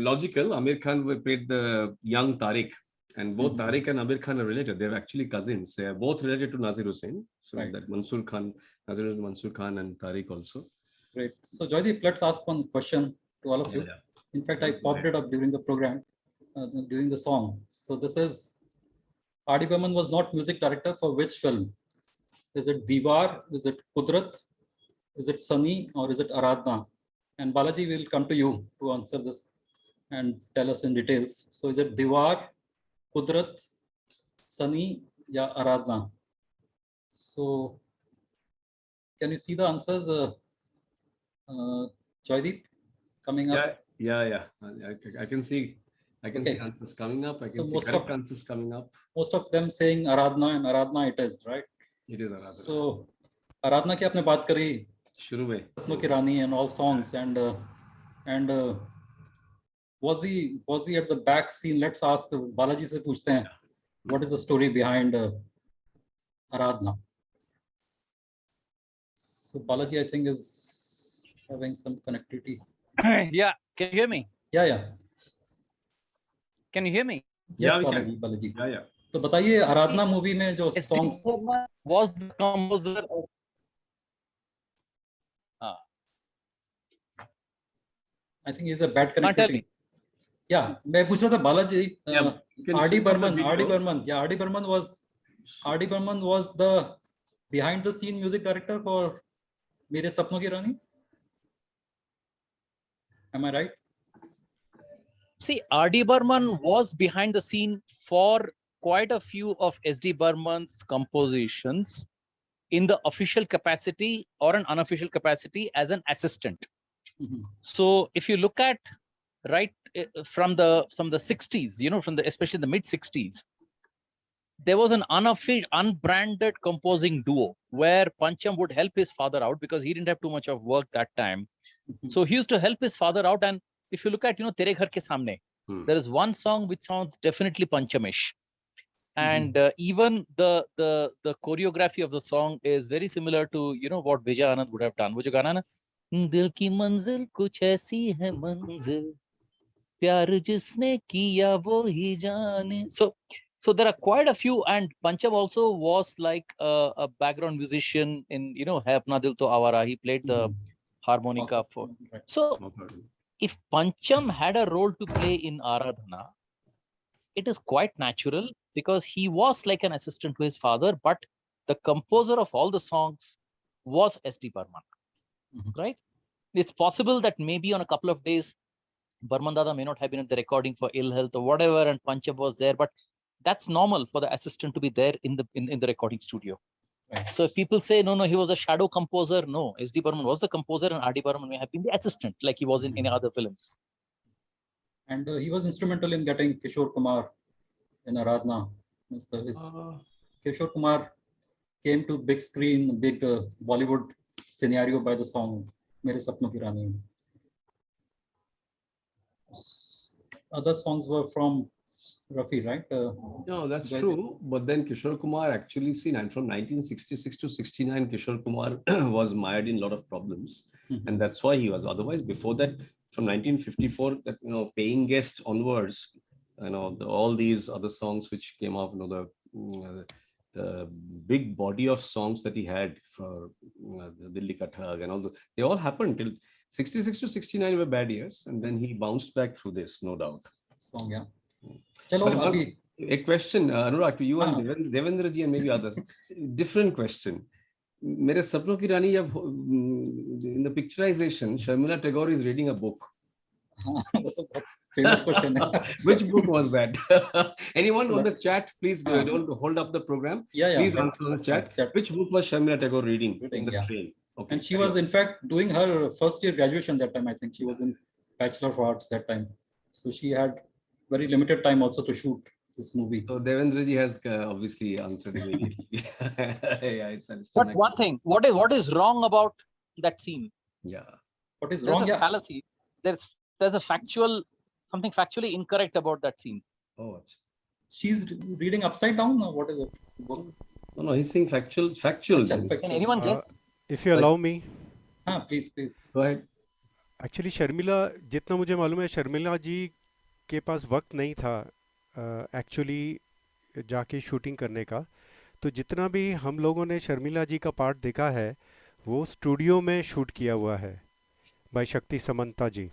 logical. Amir Khan played the young Tariq, and both Tariq and Amir Khan are related. They're actually cousins. They are both related to Nazir Hussain. So Right. that Mansoor Khan, Mansoor Khan, and Tariq also. Great. So Joydeep, let's ask one question to all of you. Yeah. In fact, I popped it up during the program, during the song. So this is R.D. Burman was not music director for which film? Is it Diwar? Is it Kudrat? Is it Sunny? Or is it Aradhna? And Balaji will come to you to answer this and tell us in details. So is it Diwar, Kudrat, Sunny, ya Aradhna? So can you see the answers, Joydeep, coming up? Yeah. I can see. I can see answers coming up. I can see correct answers coming up. Most of them saying Aradhna, and Aradhna it is, right? It is Aradhna. So Aradhna की आपने बात करी शुरू में रत्नों की रानी and all songs, and was he at the back scene? Let's ask Balaji से पूछते हैं what is the story behind Aradhna. So Balaji I think is having some connectivity. Yeah, can you hear me? Yeah. Can you hear me? Yes, Yeah, we can. Balaji. Yeah. तो बताइए आराधना movie में जो S.D. Songs, Burman was the composer of I think is a bad can't tell connectivity. me. या मैं पूछ रहा था Balaji, Yeah, you can R D switch on the Burman, video. R D Burman was the behind the scene music director for मेरे सपनों की रानी. Am I right? See, R.D. Burman was behind the scene for quite a few of S.D. Burman's compositions in the official capacity or an unofficial capacity as an assistant. Mhm. So if you look at from the 60s, especially the mid 60s, there was an unofficial, unbranded composing duo where Pancham would help his father out because he didn't have too much of work that time. So he used to help his father out. And if you look at, Tere Ghar Ke Samne, there is one song which sounds definitely Panchamish. And even the choreography of the song is very similar to, what Vijay Anand would have done. वो जो गाना ना, दिल की मंजिल कुछ ऐसी है मंजिल, प्यार जिसने किया वो ही जाने. So there are quite a few, and Pancham also was like a background musician in, Hai Apna Dil To Awara. He played the harmonica for. So if Pancham had a role to play in Aradhana, it is quite natural because he was like an assistant to his father, but the composer of all the songs was S.D. Burman, right? It's possible that maybe on a couple of days, Burman Dada may not have been at the recording for ill health or whatever, and Pancham was there, but that's normal for the assistant to be there in the recording studio. Right. So if people say, no, he was a shadow composer, no, S.D. Burman was the composer and R.D. Burman may have been the assistant like he was in any other films. And he was instrumental in getting Kishore Kumar in Aradhana. Kishore Kumar came to big screen, big Bollywood scenario by the song Mere Sapno Ki Rani. Other songs were from Rafi, right? No, that's true. But then Kishore Kumar actually, from 1966 to 69, Kishore Kumar was mired in a lot of problems. And that's why he was. Otherwise, before that, from 1954, that, Paying Guest onwards, all these other songs which came up, the big body of songs that he had for the Dilli Ka Thug and all, they all happened till 66 to 69 were bad years. And then he bounced back through this, no doubt. Song, yeah. Chalo, a question, Anurag, to you and Devendra ji and maybe others. Different question. Mere Sapno Ki Rani, in the picturization, Sharmila Tagore is reading a book. Famous question. Which book was that? Anyone on the chat, please don't hold up the program. Please answer on the chat. Which book was Sharmila Tagore reading in the train? Okay. And she was in fact doing her first year graduation that time. I think she was in Bachelor of Arts that time. So she had very limited time also to shoot this movie. So Devendra ji has obviously answered immediately. But one thing, what is wrong about that scene? Yeah. What is There's wrong? A fallacy. There's a something factually incorrect about that scene. Oh, she's reading upside down, or what is it? No, he's saying factual. Can anyone guess? If you allow me. Please. Go ahead. Actually, Sharmila, जितना मुझे मालूम है, शर्मिला जी के पास वक्त नहीं था actually जाके shooting करने का. तो जितना भी हम लोगों ने शर्मिला जी का पार्ट देखा है, वो स्टूडियो में शूट किया हुआ है बाय शक्ति समंता जी.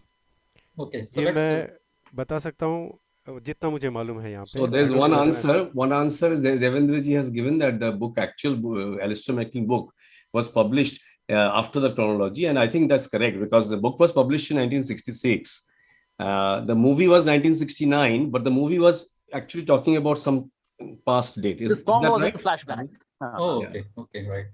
ये मैं बता सकता हूँ जितना मुझे मालूम है यहाँ पे. So there's one answer is Devendra ji has given that the book, actual Alistair MacLean book, was published after the chronology, and I think that's correct because the book was published in 1966. The movie was 1969, but the movie was actually talking about some past date. The song was in flashback. Okay, right.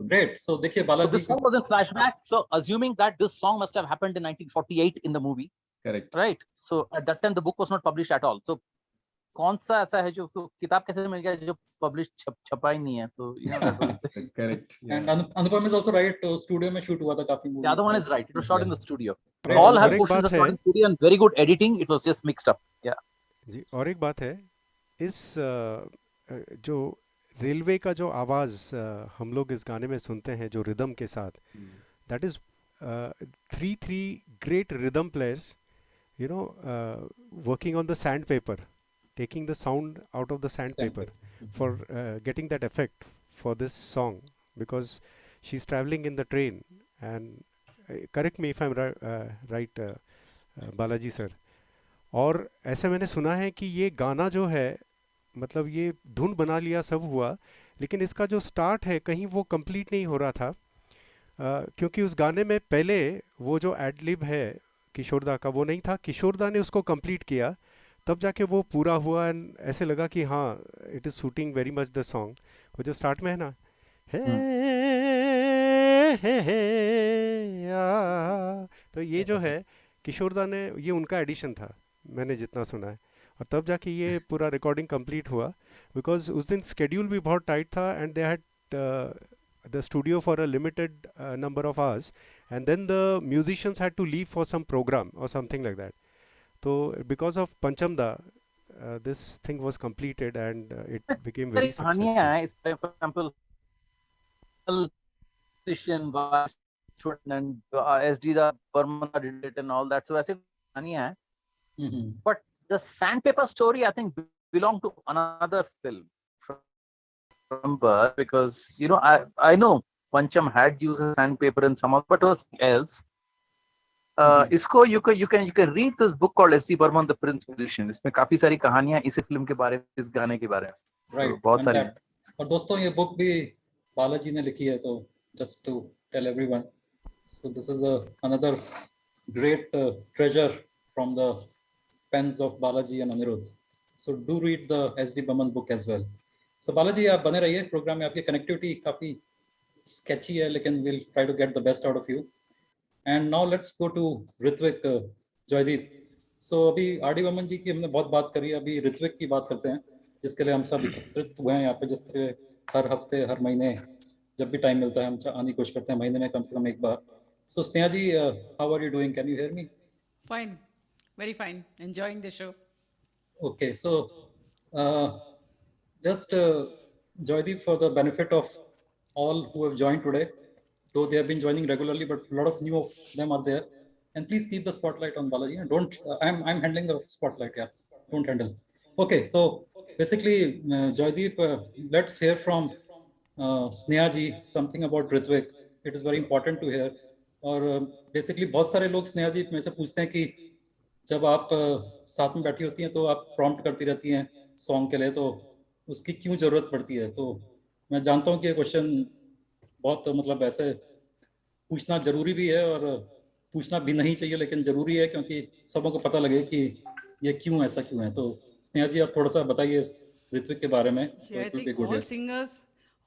Great. So, देखिए Balaji. The song was in flashback. So, assuming that this song must have happened in 1948 in the movie. Correct. Right. So, at that time, the book was not published at all. So, कौन सा ऐसा है जो किताब कैसे मिल गया जो published छपा ही नहीं है? So, that was correct. Yeah. And Anupam is also right. Studio में shoot हुआ था काफी movie. The other one is right. It was shot in the studio. All have portions of shot in studio and very good editing. It was just mixed up. Yeah. जी, और एक बात है, इस जो रेलवे का जो आवाज़ हम लोग इस गाने में सुनते हैं जो रिदम के साथ, that is three great rhythm players, working on the sandpaper. taking the sound out of the sandpaper for getting that effect for this song, because she's traveling in the train. And correct me if I'm right, Balaji sir. और ऐसे मैंने सुना है कि ये गाना जो है, मतलब ये धुन बना लिया, सब हुआ, लेकिन इसका जो स्टार्ट है कहीं वो कंप्लीट नहीं हो रहा था, क्योंकि उस गाने में पहले वो जो एडलिब है किशोरदा का वो नहीं था, किशोरदा ने उसको कंप्लीट किया, तब जाके वो पूरा हुआ. एंड ऐसे लगा कि हाँ, it is suiting very much the song. वो जो स्टार्ट में है ना, हे तो ये जो है किशोरदा ने, ये उनका एडिशन था मैंने जितना सुना है, और तब जाके ये पूरा रिकॉर्डिंग कंप्लीट हुआ. बिकॉज उस दिन स्केड्यूल भी बहुत टाइट था, and they had the studio for a limited number of hours, and then the musicians had to leave for some program or something like that. So because of Panchamda, this thing was completed, and it became very successful. For example, musician and SD the Burman did it and all that. So ऐसे कहानियां हैं. But the sandpaper story, I think, belonged to another film. Remember, because you know, I know Pancham had used sandpaper and some of, but it was else. इसको you can read this book called S.D. Burman, The Prince Musician. इसमें काफी सारी कहानियां इस film के बारे में, इस गाने के बारे में. Right. बहुत सारी. और दोस्तों ये बुक भी बालाजी ने लिखी है, तो just to tell everyone, so this is another great treasure from the pens of Balaji and Anirudh. So do read the S.D. Burman book as well. So Balaji आप बने रहिए प्रोग्राम में. आपकी कनेक्टिविटी काफी स्केची है, लेकिन we'll try to get the best out of you. And now let's go to Ritvik, Joydeep. So अभी R D Burman जी की हमने बहुत बात करी, अभी ऋत्विक की बात करते हैं, जिसके लिए हम सब एकत्रित हुए हैं यहाँ पे. जिससे हर हफ्ते, हर महीने जब भी टाइम मिलता है हम आने की कोशिश करते हैं, महीने में कम से कम एक बार. So Sneha ji, how are you doing? Can you hear me? Fine, very fine. Enjoying the show. Okay, so just Joydeep, for the benefit of all who have joined today, though they have been joining regularly, but a lot of new of them are there. And please keep the spotlight on Balaji. And don't, I'm handling the spotlight. Yeah, don't handle. Okay, so basically, Joydeep, let's hear from Sneha ji something about Ritvik. It is very important to hear. और basically बहुत सारे लोग स्नेहा जी मेरे से पूछते हैं कि जब आप साथ में बैठी होती हैं तो आप प्रॉम्प्ट करती रहती हैं सॉन्ग के लिए, तो उसकी क्यों जरूरत पड़ती है. तो मैं जानता हूँ कि ये क्वेश्चन बहुत मतलब ऐसे पूछना जरूरी भी है और पूछना भी नहीं चाहिए, लेकिन जरूरी है क्योंकि सबों को पता लगे कि ये क्यों ऐसा क्यों है. तो स्नेहा जी आप थोड़ा सा बताइए ऋत्विक के बारे में.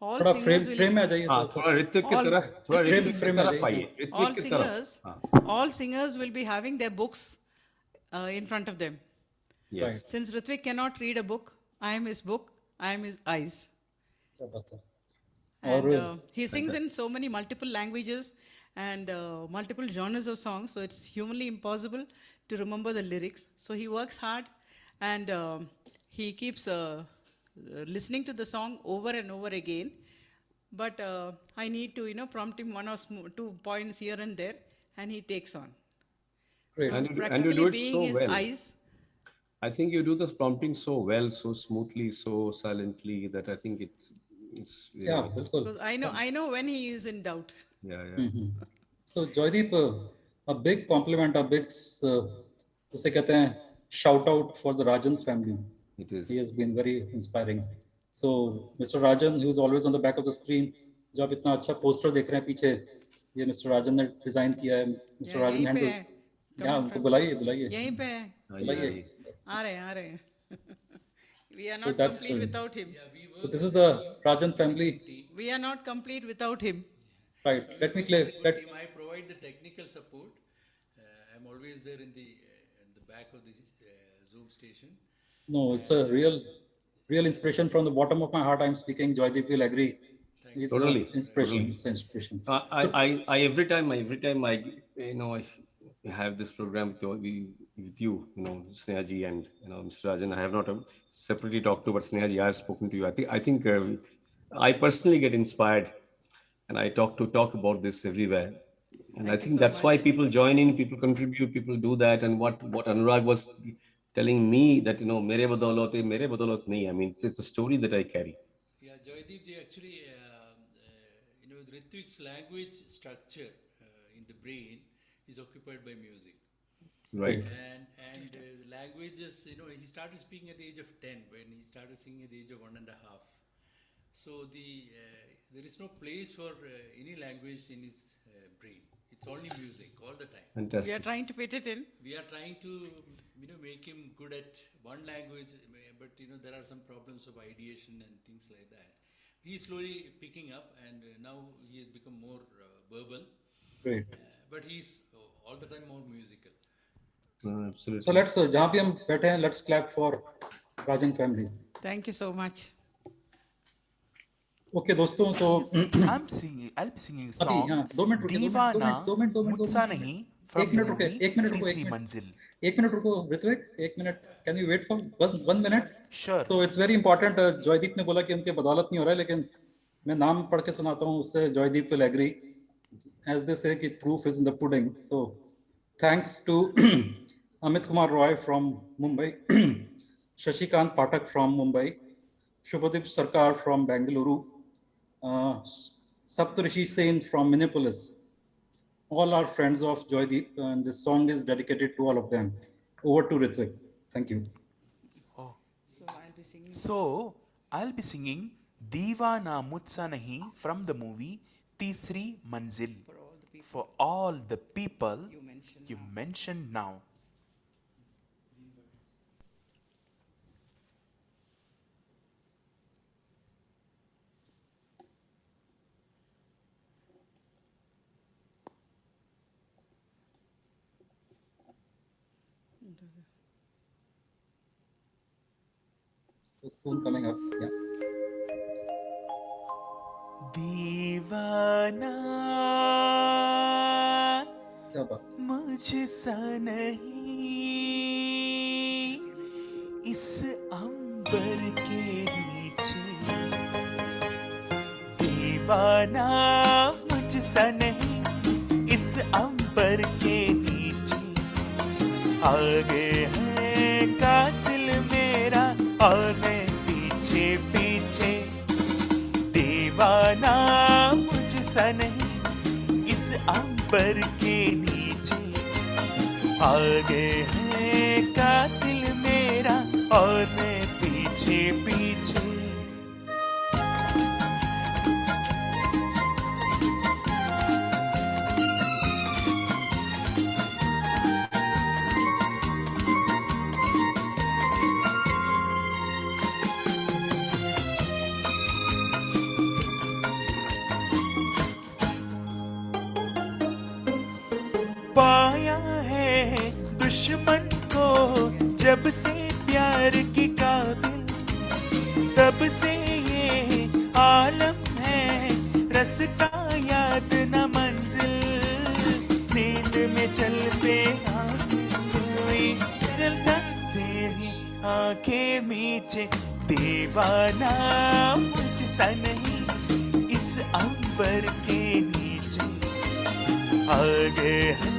थोड़ा फ्रेम में आ जाइए. थोड़ा ऋत्विक की तरह, थोड़ा ऋत्विक फ्रेम में आइए. All singers will be having their books in front of them. Yes. Right. Since Ritvik cannot read a book, I am his book, I am his eyes. And he sings in so many multiple languages and multiple genres of songs, so it's humanly impossible to remember the lyrics. So he works hard and he keeps listening to the song over and over again. But I need to, prompt him one or two points here and there, and he takes on. Great. So And you do it being so his well. eyes. I think you do this prompting so well, so smoothly, so silently, that I think it's yeah, because I know when he is in doubt. Yeah. So Joydeep, a big compliment, a big जिसे कहते हैं shout out for the Rajan family. It is. He has been very inspiring. So Mr. Rajan, who is always on the back of the screen, जो आप इतना अच्छा poster देख रहे हैं पीछे, ये Mr. Rajan ने डिजाइन किया है. Mr. Rajan handles. Yeah, उनको बुलाइए. यहीं पे है. बुलाइए. आ रहे हैं. We are not complete without him. So this is the Rajan family. We are not complete without him. Right. Let me clear. I provide the technical support. I'm always there in the back of the Zoom station. No, it's a real inspiration from the bottom of my heart. I'm speaking. Joydeep will agree. It's totally inspiration. Totally. It's inspiration. I every time I have this program with you, Sneha ji and Mr. Rajan. I have not separately talked to, but Sneha ji, I have spoken to you. I think I personally get inspired, and I talk about this everywhere. And I think that's why people join in, people contribute, people do that. And what Anurag was telling me that, mere badaulat hai, mere badaulat nahi. I mean, it's a story that I carry. Yeah, Joydeep ji, actually, Ritvik's language structure in the brain is occupied by music. Right. And languages, he started speaking at the age of 10 when he started singing at the age of 1.5. So there is no place for any language in his brain. It's only music all the time. Fantastic. We are trying to fit it in. We are trying to, make him good at one language, but there are some problems of ideation and things like that. He's slowly picking up, and now he has become more verbal. Great. But he's all the time more musical. Absolutely. So let's जहाँ भी हम बैठे हैं, let's clap for Rajan family. Thank you so much. Okay दोस्तों, so I'll be singing a अभी song. हाँ 2 minute रुके, दीवाना 2 मिनट मुझसा नहीं from एक मिनट the रुके, movie एक मिनट रुको, तीसरी मंजिल. एक मिनट रुको ऋत्विक, एक minute. Can you wait for one minute? Sure. So it's very important. Joydeep ने बोला कि उनके बदौलत नहीं हो रहा है, लेकिन मैं नाम पढ़ के सुनाता हूँ, उससे Joydeep will agree. As they say कि proof is in the pudding. So thanks to Amit Kumar Roy from Mumbai, Shashikant Pathak from Mumbai, Shubhadeep Sarkar from Bengaluru, Saptarishi Sen from Minneapolis. All are friends of Joydeep, and this song is dedicated to all of them. Over to Ritvik. Thank you. Oh. So I'll be singing. So I'll be singing दीवाना मुझसा नहीं from the movie तीसरी मंजिल for all the people you mentioned now. So soon coming up. Yeah. दीवाना क्या बात. मुझसा नहीं इस अंबर के नीचे. दीवाना मुझसा नहीं इस अंबर के नीचे. आगे है कातिल मेरा और मैं पीछे पीछे. दीवाना मुझसा नहीं इस अंबर के नीचे. आगे है कातिल मेरा और मैं पीछे पीछे. पाया है दुश्मन को जब से प्यार की काबिल. तब से ये आलम है रास्ता याद न मंजिल. नींद में चलते कोई चलता तेरी आंखें मीचे. दीवाना मुझसा नहीं इस अंबर के नीचे. आगे है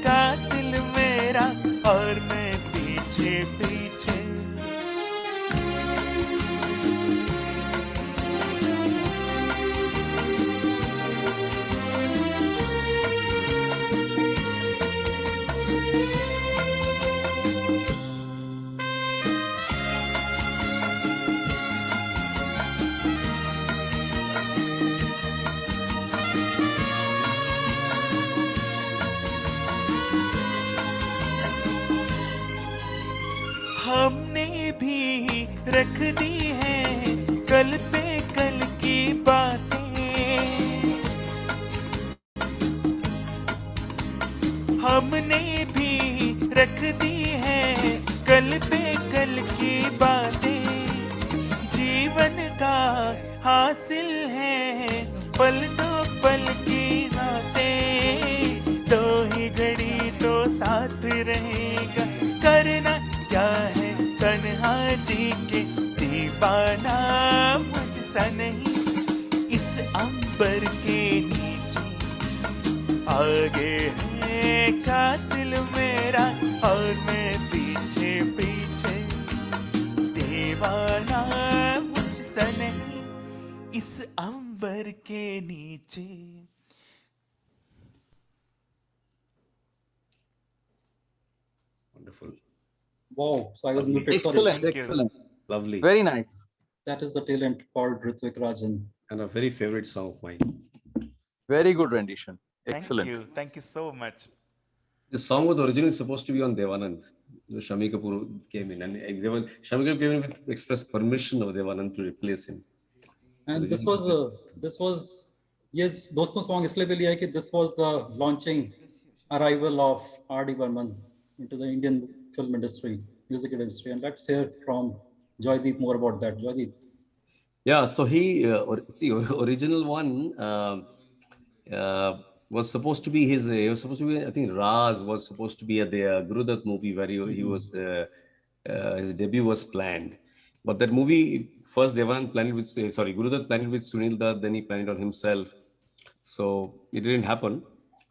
कातिल मेरा और मैं पीछे पीछे. हमने भी रख दी है कल पे कल की बातें. हमने भी रख दी है कल पे कल की बातें. जीवन का हासिल है पल तो पल की रातें. दो ही घड़ी तो साथ रहेगा करना क्या है तन्हा जी के. दीवाना मुझसा नहीं इस अंबर के नीचे. आगे है कातिल मेरा और मैं पीछे पीछे. अंबर के नीचे. Wonderful. Wow, so I was Lovely. muted, sorry. Excellent, Thank you. excellent. Lovely. Very nice. That is the talent called Ritvik Rajan. And a very favorite song of mine. Very good rendition. Thank Excellent. you. Thank you so much. The song was originally supposed to be on Devanand. Shami Kapoor came in, and Shami Kapoor came in with express permission of Devanand to replace him. And this was yes, दोस्तों song इसलिए भी लिया है कि this was the launching arrival of R.D. Burman into the Indian film industry, music industry. And let's hear from Joydeep more about that. Joydeep. Yeah, so original one was supposed to be his. He was supposed to be. I think Raz was supposed to be at the Gurudat movie where he was. His debut was planned, but that movie first Devan planned it with Gurudat planned it with Sunil Dutt, then he planned it on himself. So it didn't happen.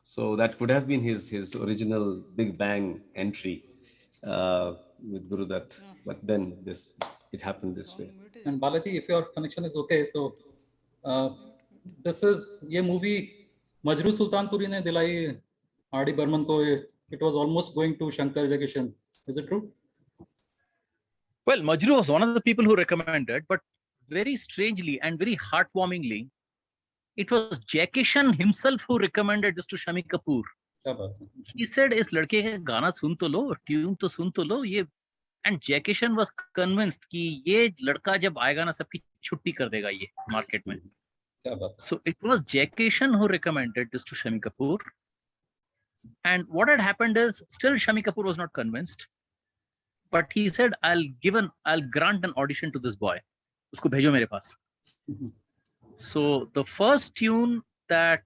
So that could have been his original Big Bang entry with Gurudat, but then it happened this way. And Balaji, if your connection is okay, so ये movie Majrooh Sultanpuri ने दिलाई R.D. Burman को. It was almost going to Shankar Jaikishan. Is it true? Well, Majru was one of the people who recommended, but very strangely and very heartwarmingly, it was Jaikishan himself who recommended this to Shami Kapoor. He said, "इस लड़के का गाना सुन तो लो, tune तो सुन तो लो ये." And Jaikishan was convinced कि ये लड़का जब आएगा ना सबकी छुट्टी कर देगा ये मार्केट में. So it was Jaikishan who recommended this to Shami Kapoor. And what had happened is, still Shami Kapoor was not convinced. But he said, I'll grant an audition to this boy. Usko bhejo mere paas. So the first tune that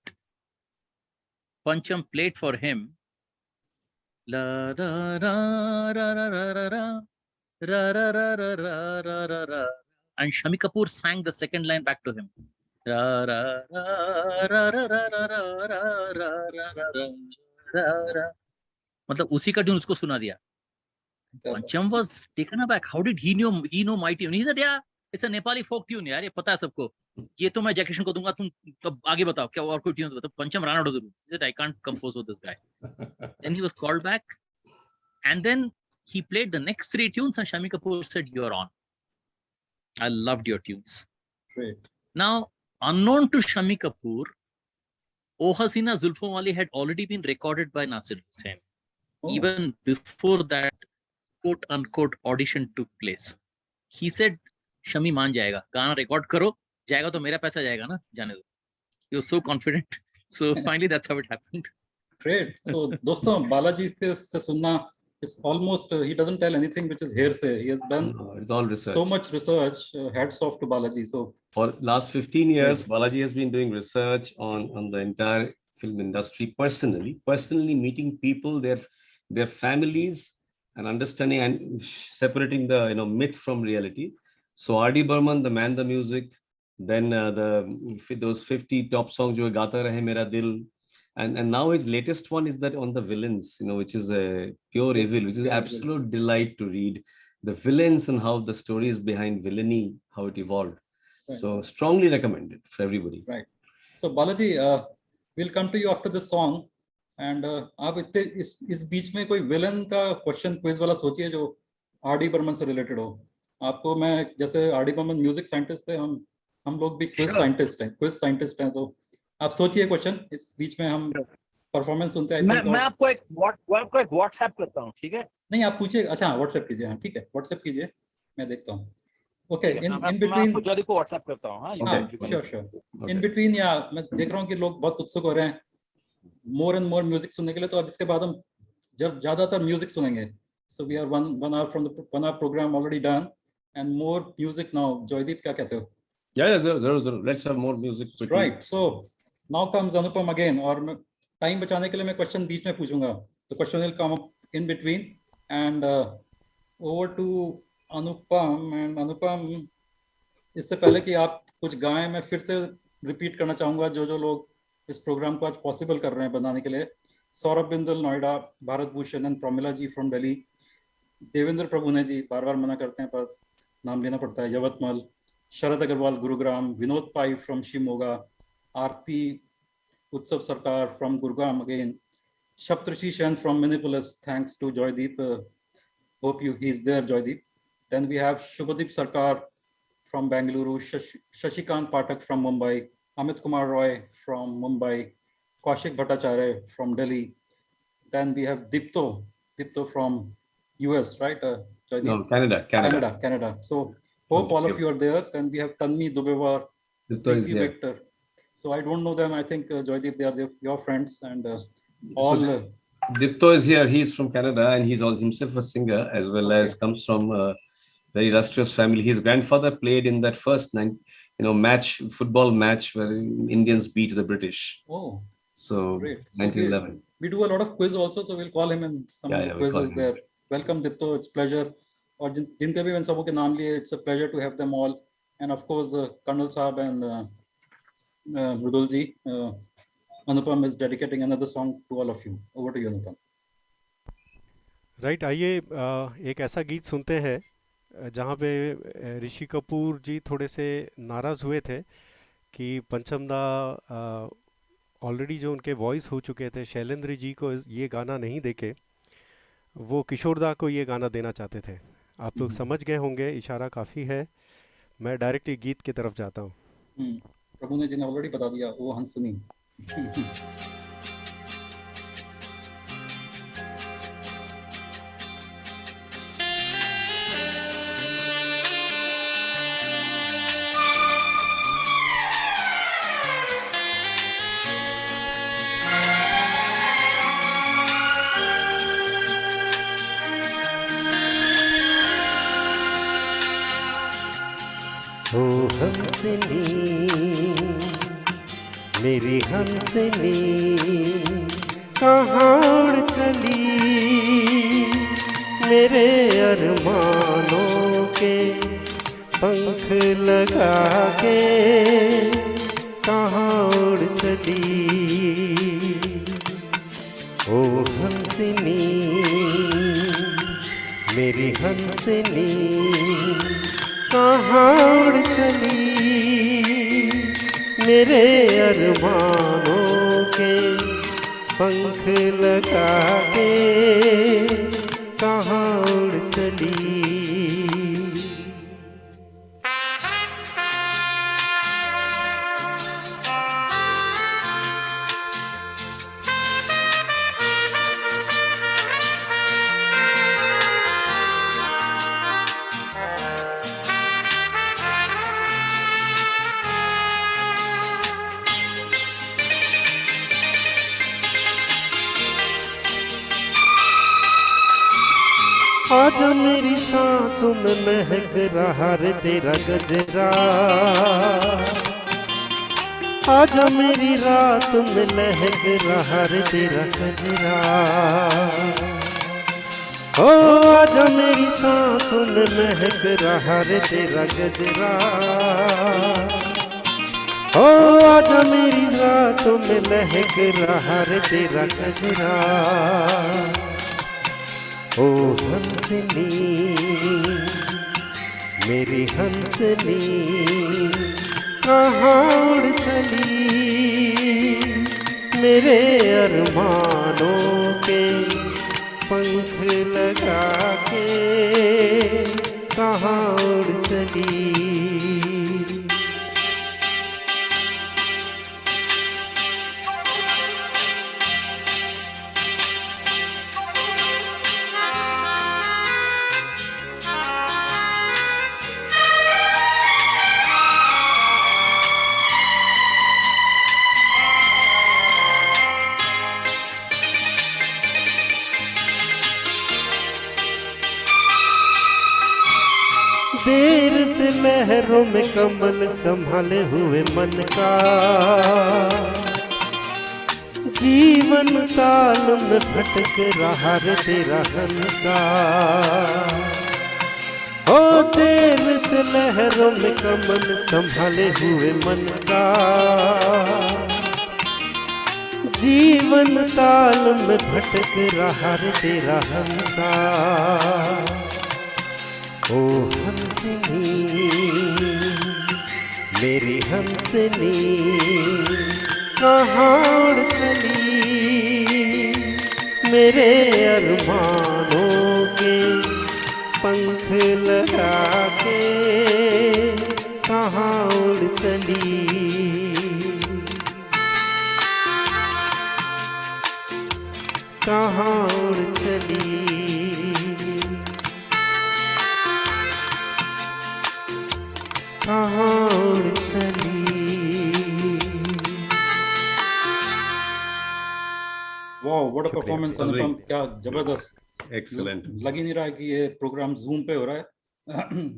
Pancham played for him, la da ra ra ra ra ra ra ra ra ra ra ra ra ra, and Shami Kapoor sang the second line back to him. Ra ra ra ra ra ra ra ra ra ra ra ra. मतलब उसी का tune उसको सुना दिया. Pancham was taken aback. How did he know my tune? He said, "Yeah, it's a Nepali folk tune, यार ये पता है सबको. ये तो मैं Jaikishan को दूंगा, तुम अब आगे बताओ क्या और कोई tune बताओ." Pancham ran out of the room. He said, "I can't compose with this guy." Then he was called back, and then he played the next 3 tunes, and Shami Kapoor said, "You're on. I loved your tunes." Great. Now, unknown to Shami Kapoor, O Hasina Zulfon Wali had already been recorded by Nasir Hussain. Even before that quote unquote audition took place. He said, "Shami मान जाएगा, गाना record करो, जाएगा तो मेरा पैसा जाएगा ना, जाने दो." He was so confident. So finally that's how it happened. Great. So दोस्तों बालाजी से सुनना, it's almost he doesn't tell anything which is hearsay. He has done it's all research. So much research. Hats off to Balaji. So for last 15 years, Balaji has been doing research on the entire film industry personally meeting people, their families, and understanding and separating the myth from reality. So R.D. Burman, the man, the music, then those 50 top songs, jo Gaata Rahe Mera Dil, and now his latest one is that on the villains, which is a pure evil, which is absolute delight to read the villains and how the stories behind villainy, how it evolved. Right. So strongly recommended for everybody. Right. So Balaji, we'll come to you after this song. And आप इतने इस बीच में कोई villain का question quiz वाला सोचिए जो R.D. Burman से रिलेटेड हो. आपको मैं जैसे R.D. बर्मन म्यूजिक साइंटिस्ट थे, हम लोग भी क्विज साइंटिस्ट हैं, तो आप सोचिए क्वेश्चन. इस बीच में हम परफॉर्मेंस सुनते हैं. मैं आपको एक व्हाट्सएप करता हूँ, ठीक है? नहीं, आप पूछिए. अच्छा, व्हाट्सएप कीजिए. हाँ, ठीक है, व्हाट्सएप कीजिए, मैं देखता हूँ. ओके, इन बिटवीन आपको जल्दी को व्हाट्सएप करता हूँ. हाँ, श्योर. इन बिटवीन या मैं देख रहा हूँ कि लोग बहुत उत्सुक हो रहे हैं more and more music सुनने के लिए. तो अब इसके बाद हम जब ज्यादातर म्यूजिक सुनेंगे. So we are one hour from the 1 hour program already done, and more music now. Joydeep, क्या कहते हो? Yeah, zero. Let's have more music. Right. So now comes Anupam again. और टाइम बचाने के लिए मैं क्वेश्चन बीच में पूछूंगा. The question will come up in between, and over to Anupam. And Anupam, इससे पहले कि आप कुछ गाएं, मैं फिर से रिपीट करना चाहूंगा जो लोग इस प्रोग्राम को आज पॉसिबल कर रहे हैं बनाने के लिए. सौरभ बिंदल नोएडा, भारत भूषण एंड प्रमिला जी फ्रॉम दिल्ली, देवेंद्र प्रभुने जी बार बार मना करते हैं पर नाम लेना पड़ता है, Yavatmal, Sharad Agarwal, Gurugram, Vinod Pai from Shimoga, Aarti Utsav Sarkar from Gurgaon again, Shaptrishi Shen from Minneapolis, thanks to Joydeep. Hope he's there, Joydeep. Then we have Shubhadeep Sarkar from Bangalore, Shashikant Pathak from Mumbai, Amit Kumar Roy from Mumbai, Kaushik Bhattacharya from Delhi. Then we have Dipto from US, right? Joydeep? No, Canada. So hope all of you are there. Then we have Tanmi Dubewar, Dipto is Preeti there. Victor. So I don't know them. I think Joydeep, they are your friends, and all. Dipto is here. He's from Canada, and he's also himself a singer, as well as comes from a very illustrious family. His grandfather played in that first football match where Indians beat the British. Oh, so great. 1911. We do a lot of quiz also, so we'll call him and some quizzes there. Welcome, Dipto. It's pleasure. Or जिनके भी मैंने सबों के नाम लिए, it's a pleasure to have them all. And of course, Colonel Saab and Mridul ji, Anupam is dedicating another song to all of you. Over to you, Anupam. Right, आइए एक ऐसा गीत सुनते हैं जहाँ पे ऋषि कपूर जी थोड़े से नाराज़ हुए थे कि पंचम दा ऑलरेडी जो उनके वॉइस हो चुके थे, शैलेंद्र जी को ये गाना नहीं देके वो किशोर दा को ये गाना देना चाहते थे। आप लोग समझ गए होंगे, इशारा काफ़ी है। मैं डायरेक्टली गीत की तरफ जाता हूँ। प्रभु ने जी ने ऑलरेडी बता दिया, वो हंसनी। ओ हंसनी मेरी हंसनी कहाँ उड़ चली, मेरे अरमानों के पंख लगा के कहाँ उड़ चली। ओ हंसनी मेरी हंसनी कहाँ उड़ चली, मेरे अरमानों के पंख लगा के कहाँ उड़ चली। आजा मेरी सांसों में महक रहा रे तेरा गजरा, आजा मेरी रात में लहक रहा रे तेरा गजरा। ओ आजा मेरी सांसों में महक रहा रे तेरा गजरा, ओ आजा मेरी रातों में लहक रहा रे तेरा गजरा। ओ हंसनी मेरी हंसनी कहाँ उड़ चली, मेरे अरमानों के पंख लगा के कहाँ उड़ चली। देर से लहरों में कमल संभाले हुए मन का, जीवन ताल में भटक रहा रे तेरा हंसा। ओ देर से लहरों में कमल संभाले हुए मन का, जीवन ताल में भटक रहा रे तेरा हंसा। ओ हंसनी मेरी हंसनी कहाँ उड़ चली, मेरे अरमानों के पंख लगा के कहाँ उड़ चली, कहाँ उड़ चली, कहाँ उड़ चली। वाओ, व्हाट अ शुक्रिया। परफॉर्मेंस अनुपम, क्या जबरदस्त। Excellent. लग ही नहीं रहा है कि ये प्रोग्राम जूम पे हो रहा है।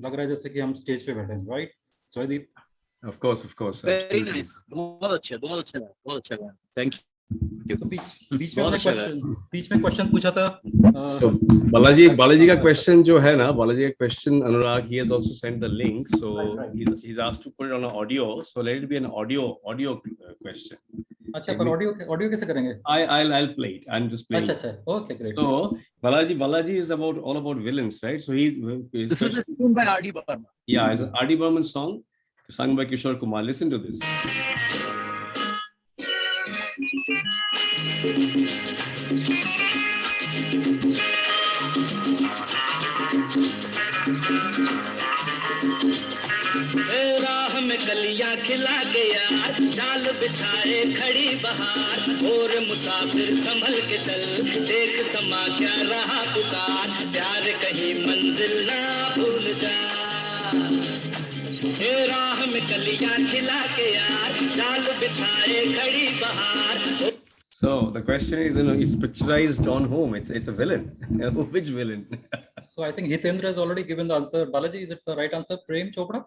लग रहा है जैसे कि हम स्टेज पे बैठे हैं, right Jaideep? Of course, of course. Very Absolutely. nice. बहुत अच्छा गाना. Thank you. So, बीच में मैंने क्वेश्चन पूछा था। So Balaji का question जो है ना, Balaji का question, Anurag, he has also sent the link. So Right. he's asked to put it on an audio. So let it be an audio question. अच्छा, पर ऑडियो कैसे करेंगे? I'll play it. I'm just playing. अच्छा, okay, great. So Balaji is all about villains, right? So he's This is sung by R.D. Burman. Yeah, it's an R.D. Burman song sung by Kishore Kumar. Listen to this. राह में कलियां खिला के यार, जाल बिछाए खड़ी बहार, और मुसाफिर संभल के चल, देख समा क्या रहा पुकार, प्यार कहीं मंजिल ना भूल जा। राह में कलियां खिला के यार, जाल बिछाए खड़ी बहार। So the question is, it's picturized on whom? It's a villain. Which villain? So I think Hitendra has already given the answer. Balaji, is it the right answer? Prem Chopra?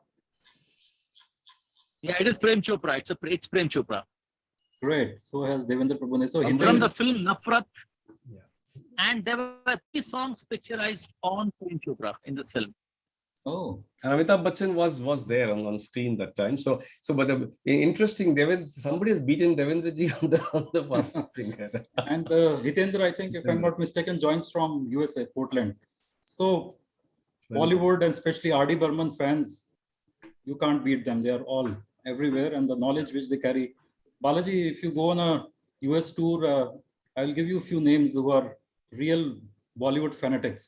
Yeah, it is Prem Chopra. It's Prem Chopra. Great. So has Devendra Prabhu. So From the film Nafrat. And there were 3 songs picturized on Prem Chopra in the film. Oh. And Amitabh Bachchan was there on screen that time. So but interesting, somebody has beaten Devendra ji on the first thing. And Hitendra, I think, if I'm not mistaken, joins from USA, Portland. So Bollywood and especially R.D. Burman fans, you can't beat them. They are all everywhere, and the knowledge which they carry. Balaji, if you go on a US tour, I'll give you a few names who are real Bollywood fanatics.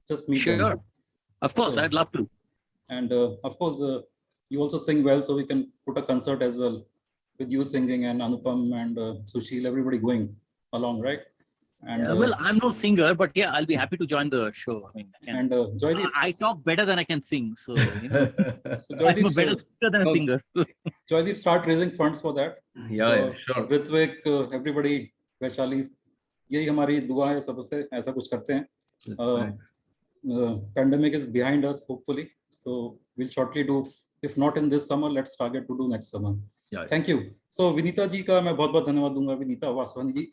Just meet them. Of course, I'd love to. And of course, you also sing well, so we can put a concert as well with you singing and Anupam and Sushil, everybody going along, right? And well, I'm no singer, but yeah, I'll be happy to join the show. I mean, and Joydeep, I talk better than I can sing, so you know, so I'm a better singer than a singer. Joydeep, start raising funds for that. Yeah, sure. Ritvik, everybody, Vaishali, यही हमारी दुआ है सबसे, ऐसा कुछ करते हैं. Pandemic is behind us, hopefully. So we'll shortly do, if not in this summer, let's target to do next summer. Yeah. Thank you. So Vinita ji का मैं बहुत धन्यवाद दूंगा. Vinita वासवानी जी,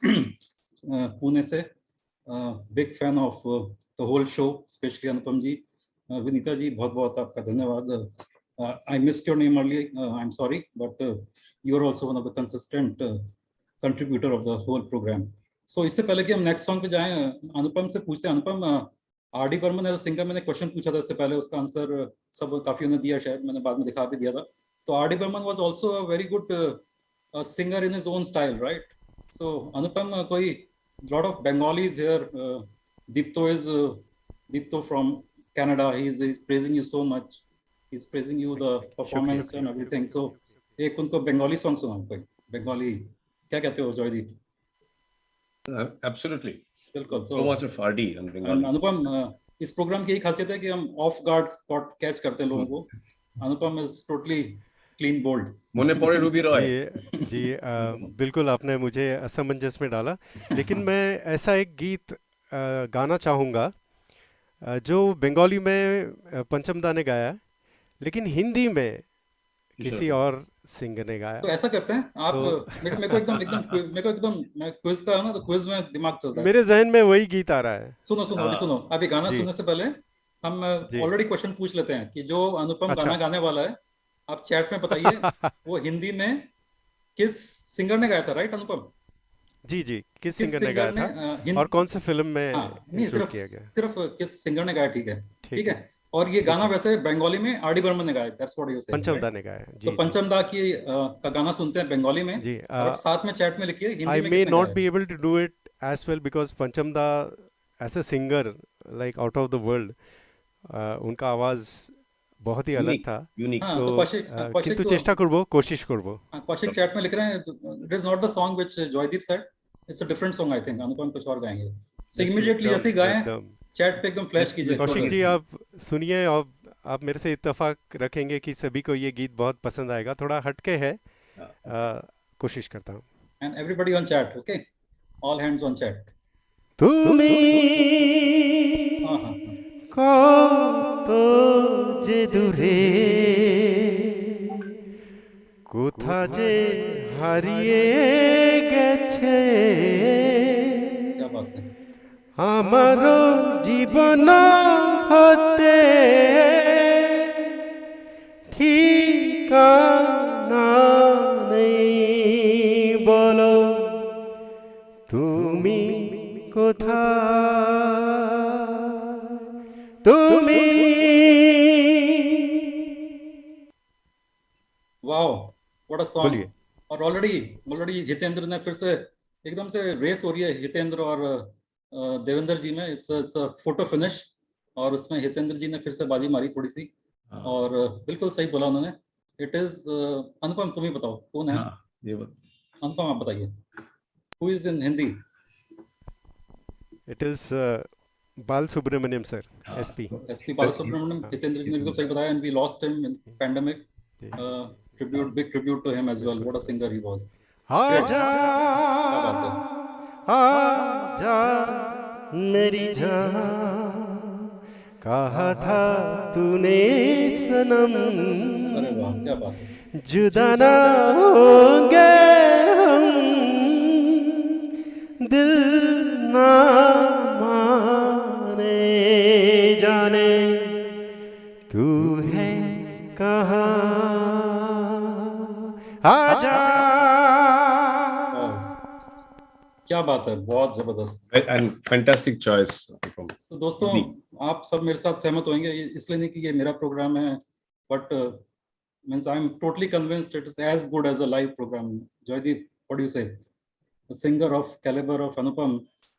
पुणे से, big fan of the whole show, especially Anupam ji. Vinita ji, बहुत आपका धन्यवाद. I missed your name earlier. I'm sorry, but you are also one of the consistent contributor of the whole program. So इससे पहले कि हम next song पे जाएं, अनुपम से पूछते हैं. Anupam, R.D. Burman as a singer मैंने क्वेश्चन पूछा था इससे पहले, उसका आंसर सब काफी ने दिया, शायद मैंने बाद में दिखा भी दिया था. तो R.D. Burman was also a very good singer in his own style, right? So Anupam, कोई lot of Bengalis here. Deepto from Canada. He's praising you so much. He's praising you the performance and everything. So एक उनको Bengali song सुनाओ कोई. बंगाली क्या कहते हो Joydeep? Absolutely. बिल्कुल. So much of R.D. and Bengali. अनुपम, इस प्रोग्राम की यही खासियत है कि हम ऑफ गार्ड कैच करते हैं लोगों को. अनुपम इज टोटली क्लीन बोल्ड. मुन्ने पड़े रूबी रॉय. जी बिल्कुल, आपने मुझे असमंजस में डाला, लेकिन मैं ऐसा एक गीत गाना चाहूँगा जो बंगाली में पंचमदा ने गाया, लेकिन हिंदी में किसी और सिंगर ने गाया. तो ऐसा करते हैं आप, मेरे को एकदम मैं क्विज का है ना, तो क्विज में दिमाग चलता है. मेरे जहन में वही गीत आ रहा है. सुनो अभी गाना सुनने से पहले हम ऑलरेडी क्वेश्चन पूछ लेते हैं कि जो अनुपम गाना गाने वाला है, आप चैट में बताइए वो हिंदी में किस सिंगर ने गाया था, राइट अनुपम? जी किस सिंगर ने गाया था और कौन से फिल्म में नहीं, सिर्फ किस सिंगर ने गाया. ठीक है. और ये गाना वैसे बंगाली में आर डी बर्मन ने गाया, दैट्स व्हाट यू से, पंचम दा ने गाया जी। तो पंचम दा की का गाना सुनते हैं बंगाली में जी। और अब साथ में चैट में लिखिए हिंदी I में may किसने not गाया? be able to do it as well because Pancham da as a singer like out of the world, उनका आवाज बहुत ही अलग था। यूनिक। हाँ, तो तो कौशिक किंतु तो चेष्टा करबो, कोशिश करबो। कौशिक चैट में लिख रहे हैं, it is not the song which Joydeep said, it's a different song, I think Anupam कुछ और गाएंगे, सो इमीडिएटली एकदम, ऐसे गाएं, एकदम। चैट पे एकदम फ्लैश कीजिए। कौशिक जी आप सुनिए, आप मेरे से इत्तेफाक रखेंगे कि सभी को ये गीत बहुत पसंद आएगा, थोड़ा हटके है, कोशिश करता हूँ। And everybody on chat, okay, all hands on chat. তুমি কত যে দূরে, কোথা যে হারিয়ে গেছে আমার জীবন হতে ঠিকানা নেই, বলো তুমি কোথায়, তুমি। Wow, what a song. बोलिए। और ऑलरेडी हितेंद्र ने फिर से एकदम से रेस हो रही है हितेंद्र और देवेंद्र जी में, इट्स फोटो फिनिश, और उसमें हितेंद्र जी ने फिर से बाजी मारी थोड़ी सी, और बिल्कुल सही बोला उन्होंने। इट इज अनुपम, तुम ही बताओ कौन है? ये अनुपम आप बताइए, who is in Hindi? It is बाल सुब्रमण्यम सर, एसपी बाल सुब्रमण्यम। हितेंद्र जी ने बिल्कुल सही बताया, and we lost him in pandemic, big tribute to him as well, what a singer he was। आजा आजा मेरी जान, कहा था तूने सनम, अरे वाह क्या बात है। जुदा ना होंगे हम, दिल ना माने जाने तू है कहाँ, आजा। क्या बात है, बहुत जबरदस्त एंड फैंटास्टिक चॉइस। तो दोस्तों आप सब मेरे साथ सहमत होंगे, इसलिए नहीं कि ये मेरा प्रोग्राम है, but means I am totally convinced it is as good as a live program. Joydeep, what do you say? The singer of calibre of Anupam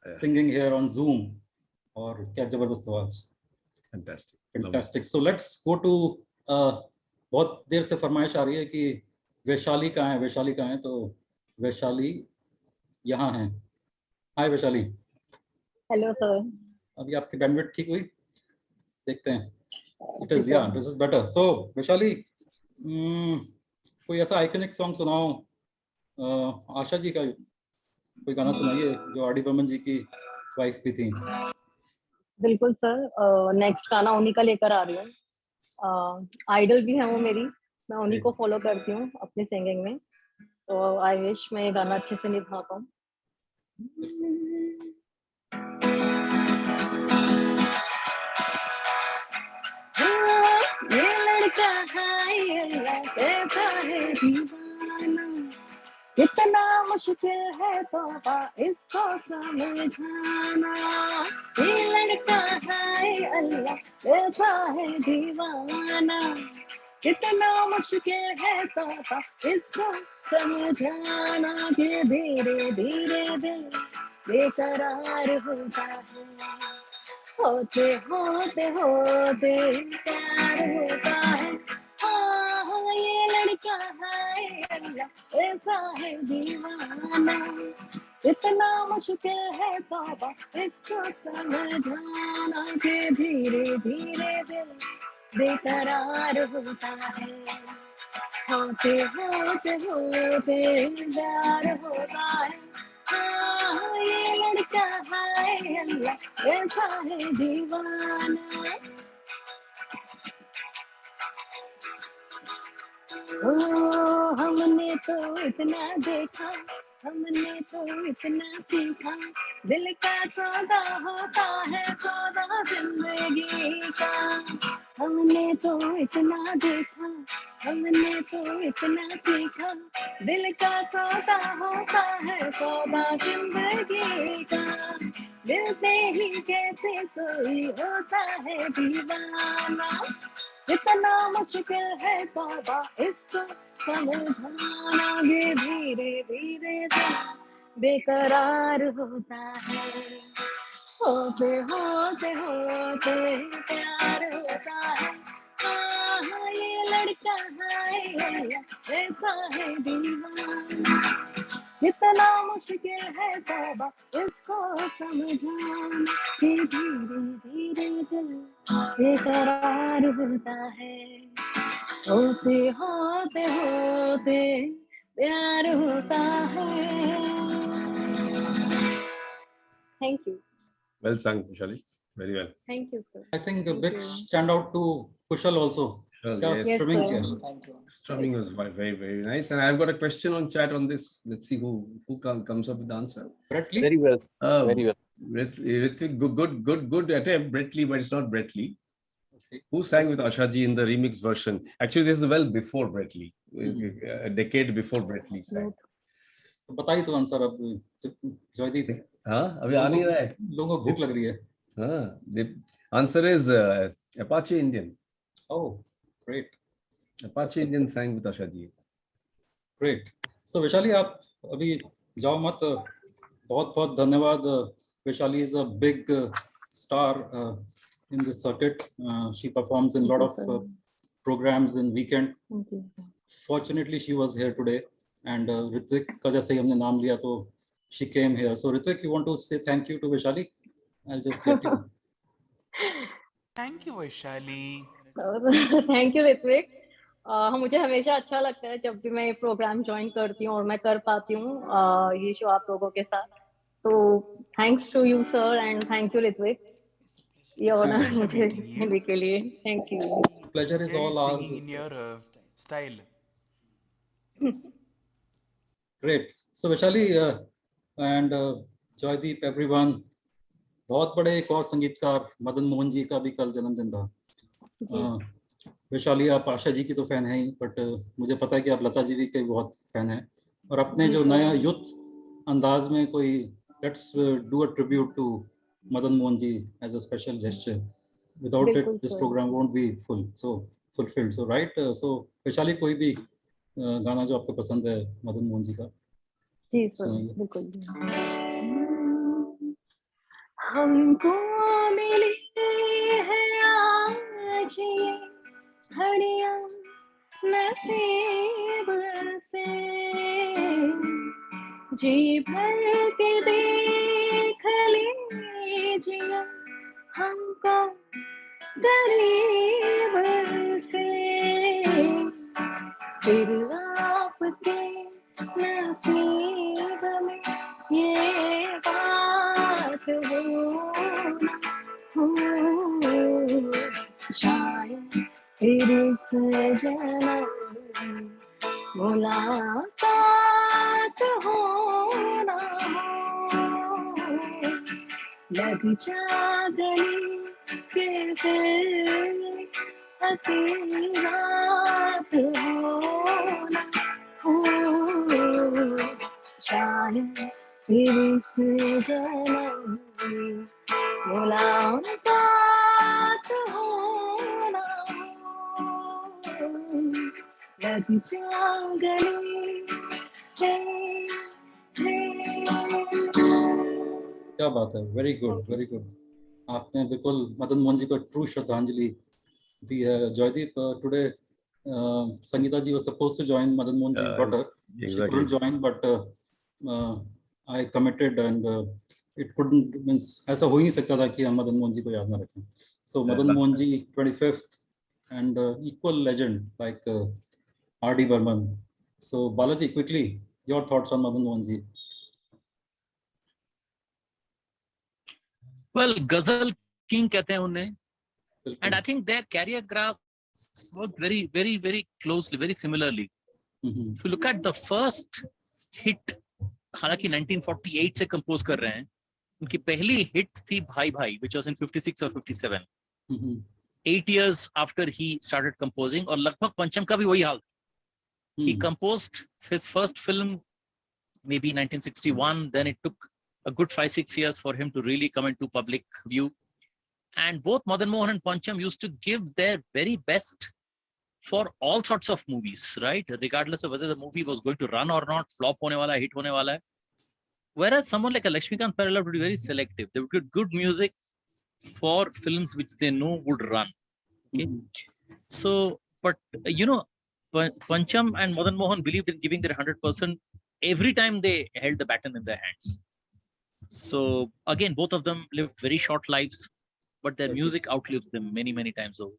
singing here on Zoom, और क्या जबरदस्त आवाज, fantastic. So let's go to, बहुत देर से फरमाइश आ रही है कि वैशाली कहाँ है, वैशाली कहाँ है, तो वैशाली यहाँ है। हाय वैशाली। Hello sir. अभी आपकी बैंडविड्थ ठीक हुई? देखते हैं। It is, yeah this is better. So Vaishali, कोई ऐसा आइकॉनिक सॉन्ग सुनाओ, आशा जी का कोई गाना सुनाइए जो आर डी बर्मन जी की वाइफ भी थी। बिल्कुल सर, नेक्स्ट गाना उन्हीं का लेकर आ रही हूँ, आइडल भी है वो मेरी, मैं उन्हीं को फॉलो करती हूँ अपनी सिंगिंग में, तो आई विश मैं ये गाना अच्छे से निभा पाऊँ। ये लड़का है कैसा है दीवाना, कितना मुश्किल है तौबा इसको समझाना, ये लड़का है अल्लाह कैसा है दीवाना, कितना मुश्किल है तौबा इसको समझाना, कि धीरे धीरे दिल बेकरार होता है, होते होते होते प्यार होता है। हाँ ये लड़का है अल्लाह ऐसा है दीवाना, इतना मुश्किल है तौबा इसको समझाना, कि धीरे धीरे दिल बेकरार होता है, होते होते होते प्यार होता है। हाँ ये लड़का है अल्लाह ऐसा है दीवाना। ओ हमने तो इतना देखा, हमने तो इतना सीखा, दिल का सौदा होता है सौदा जिंदगी का, हमने तो इतना देखा, हमने तो इतना सीखा, दिल का सौदा होता है सौदा जिंदगी का, दिल मिलते ही कैसे कोई होता है दीवाना, इतना मुश्किल है तौबा इसको समझाना, ये धीरे धीरे दिल बेकरार होता है, होते होते होते प्यार होता है, हाँ ये लड़का है ऐसा है दीवाना, इतना मुश्किल है तौबा इसको समझाना, कि धीरे धीरे दिल बेकरार होता है, होते होते होते प्यार होता है। Thank you. Well sung, Vishali. Very well. Thank you, sir. I think a Thank big you. stand out to Kushal also. Well, क्या yes. Yes, strumming sir. किया? Strumming was very, very nice. And I've got a question on chat on this. Let's see who comes up with the answer. Brett Lee? Very well. Very well. Ritvik, good attempt, Brett Lee, but it's not Brett Lee. Okay. Who sang with Asha ji in the remix version? Actually, this is well before Brett Lee, a decade before Brett Lee sang. तो बताइए तो answer अब जयदीप। हाँ, अभी आ नहीं रहा है। लोगों को भूख लग रही है। हाँ, the answer is Apache Indian. Oh, great. Apache Indian sang with Asha ji. Great. So Vaishali आप अभी जाओ मत, बहुत बहुत धन्यवाद। Vaishali is a big star in the circuit. She performs in a lot of programs in weekend. Fortunately, she was here today, and Ritvik का जैसे ही हमने नाम लिया तो she came here. So Ritvik, you want to say thank you to Vishali? I'll just get you. Thank you, Vaishali. Thank you Ritwik. मुझे हमेशा अच्छा लगता है जब भी मैं ये प्रोग्राम ज्वाइन करती हूँ और मैं कर पाती हूँ ये शो आप लोगों के साथ। तो thanks to you sir and thank you Ritwik, ये ऑनर मुझे देने के लिए। Thank you. Pleasure is all ours. Singing in your style. Great. So Vishali and Joydeep, everyone, बहुत बड़े एक और संगीतकार मदन मोहन जी का भी कल जन्मदिन था। वैशाली आप आशा जी की तो फैन हैं ही, बट मुझे पता है कि आप लता जी भी के बहुत फैन हैं, और अपने जो नया युद्ध अंदाज में कोई let's do a tribute to Madan Mohan ji as a special gesture, without it this program won't be fulfilled. So right, so Vaishali कोई भी गाना जो आपको पसंद है मदन मोहन जी का। जी सर, बिल्कुल। हमको मिली है आज ये घड़ियां नसीब से, जी भर के देख लीजिए हमको गरीब से, फिर आपके नसीब में ये बात हो शायद फिर इस जन्म मुलाकात हो ना हो, लग जा गली के फिर हंसी रात हो ना हो, शायद फिर इस जन्म मुलाकात हो ना हो, लग जा गली। क्या बात है, वेरी गुड वेरी गुड। आपने बिल्कुल मदन मोहन जी को ट्रू श्रद्धांजलि दी है। Jaideep, today Sangeeta ji was supposed to join Madan Mohan ji's daughter. She couldn't join, but I committed and it couldn't, means ऐसा हो ही नहीं सकता था कि हम मदन मोहन जी को याद ना रखें। So Madan Mohan ji 25th and equal legend like R.D. Burman. So Balaji, quickly your thoughts on Madan Mohan ji. Well, Ghazal King कहते हैं उन्हें, and I think their career graph worked very, very, very closely, very similarly. If you look at the first hit, हालांकि 1948 से compose कर रहे हैं, उनकी पहली हिट थी भाई भाई, which was in 56 or 57. 8 years after he started composing, और लगभग पंचम का भी वही हाल। He composed his first film maybe 1961, then it took a good 5-6 years for him to really come into public view. And both Madan Mohan and Pancham used to give their very best for all sorts of movies, right? Regardless of whether the movie was going to run or not, flop hone wala, hit hone wala. Whereas someone like a Lakshmikant Parala would be very selective. They would get good music for films which they know would run. Okay. So, but Pancham and Madan Mohan believed in giving their 100% every time they held the baton in their hands. So again, both of them lived very short lives, but their music outlived them many, many times over.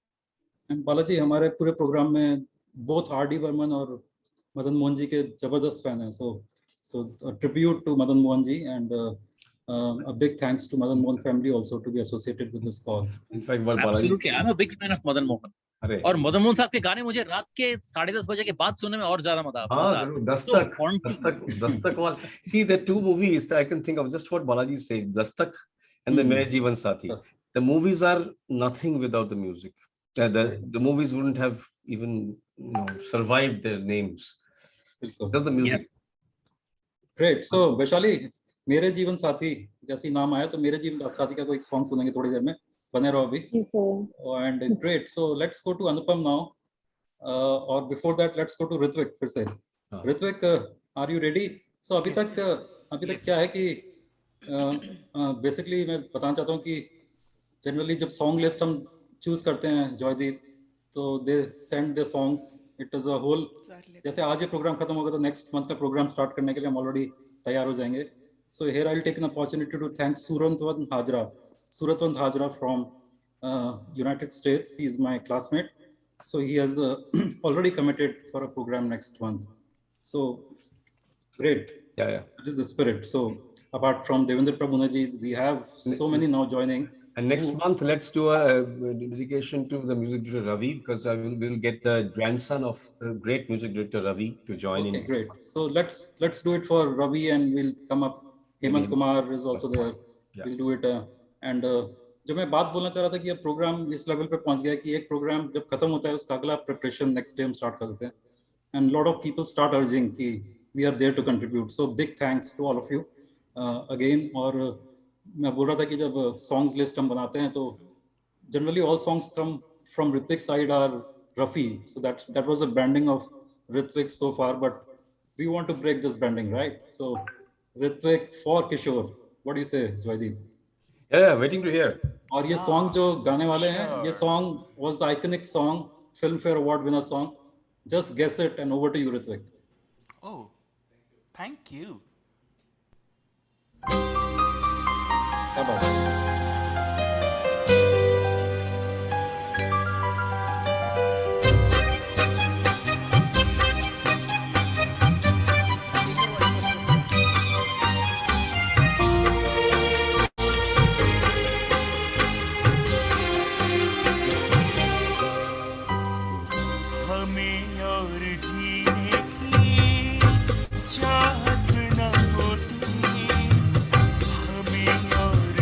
And Balaji, हमारे पूरे programme में both R.D. Burman और मदन मोहन जी के जबरदस्त fan हैं. So a tribute to Madan Mohan ji and a big thanks to Madan Mohan family also to be associated with this cause. In fact, Absolutely, I'm a big fan of Madan Mohan. और मदन मोहन साहब के गाने मुझे रात के 10:30 बजे के बाद सुनने में और ज्यादा मजा आता है. दस्तक वाल. See, the two movies that I can think of, just what Balaji said, Dastak and the Mere Jeevan Sathi. The movies are nothing without the music. The movies wouldn't have even survived their names. Just the music. Yeah. Great. So Vaishali, मेरे जीवन साथी जैसी नाम आया तो मेरे जीवन साथी का कोई सॉन्ग सुनेंगे थोड़ी देर में. बने रहो अभी. And great. So let's go to Anupam now. Or before that, let's go to Ritvik फिर से. Ritvik, are you ready? So अभी तक क्या है कि basically मैं बताना चाहता हूँ कि generally जब song list हम choose करते हैं जॉयदीप, तो they send the songs. It is a whole. जैसे आज ये प्रोग्राम खत्म होगा तो नेक्स्ट मंथ का प्रोग्राम स्टार्ट करने के लिए हम ऑलरेडी तैयार हो जाएंगे. So here I'll take an opportunity to thank Suratwant Hajra from United States. He is my classmate. So he has already committed for a program next month. So great. Yeah. That is the spirit. So apart from Devendra Prabhunaji, we have so many now joining. And next month, let's do a dedication to the music director Ravi, because we will get the grandson of the great music director Ravi to join in. Great. So let's do it for Ravi, and we'll come up. Hemant Kumar is also there. Yeah. We'll do it. And जो मैं बात बोलना चाह रहा था कि ये programme इस लेवल पे पहुंच गया कि एक प्रोग्राम जब खत्म होता है उसका अगला प्रिपरेशन नेक्स्ट डे हम स्टार्ट कर देते हैं. And lot of people start urging कि we are there to contribute. So big thanks to all of you again. और मैं बोल रहा था कि जब songs list हम बनाते हैं तो generally all songs come from Ritvik's side are Rafi. So that was a branding of Ritvik so far, but we want to break this branding, right? So Ritvik for Kishore. What do you say, Joydeep? Yeah, waiting to hear. और ये song जो गाने वाले हैं, ये song was the iconic song, Filmfare Award winner song. Just guess it, and over to you, Ritvik. Oh, thank you. क्या बात है? चाहत न होती हमें और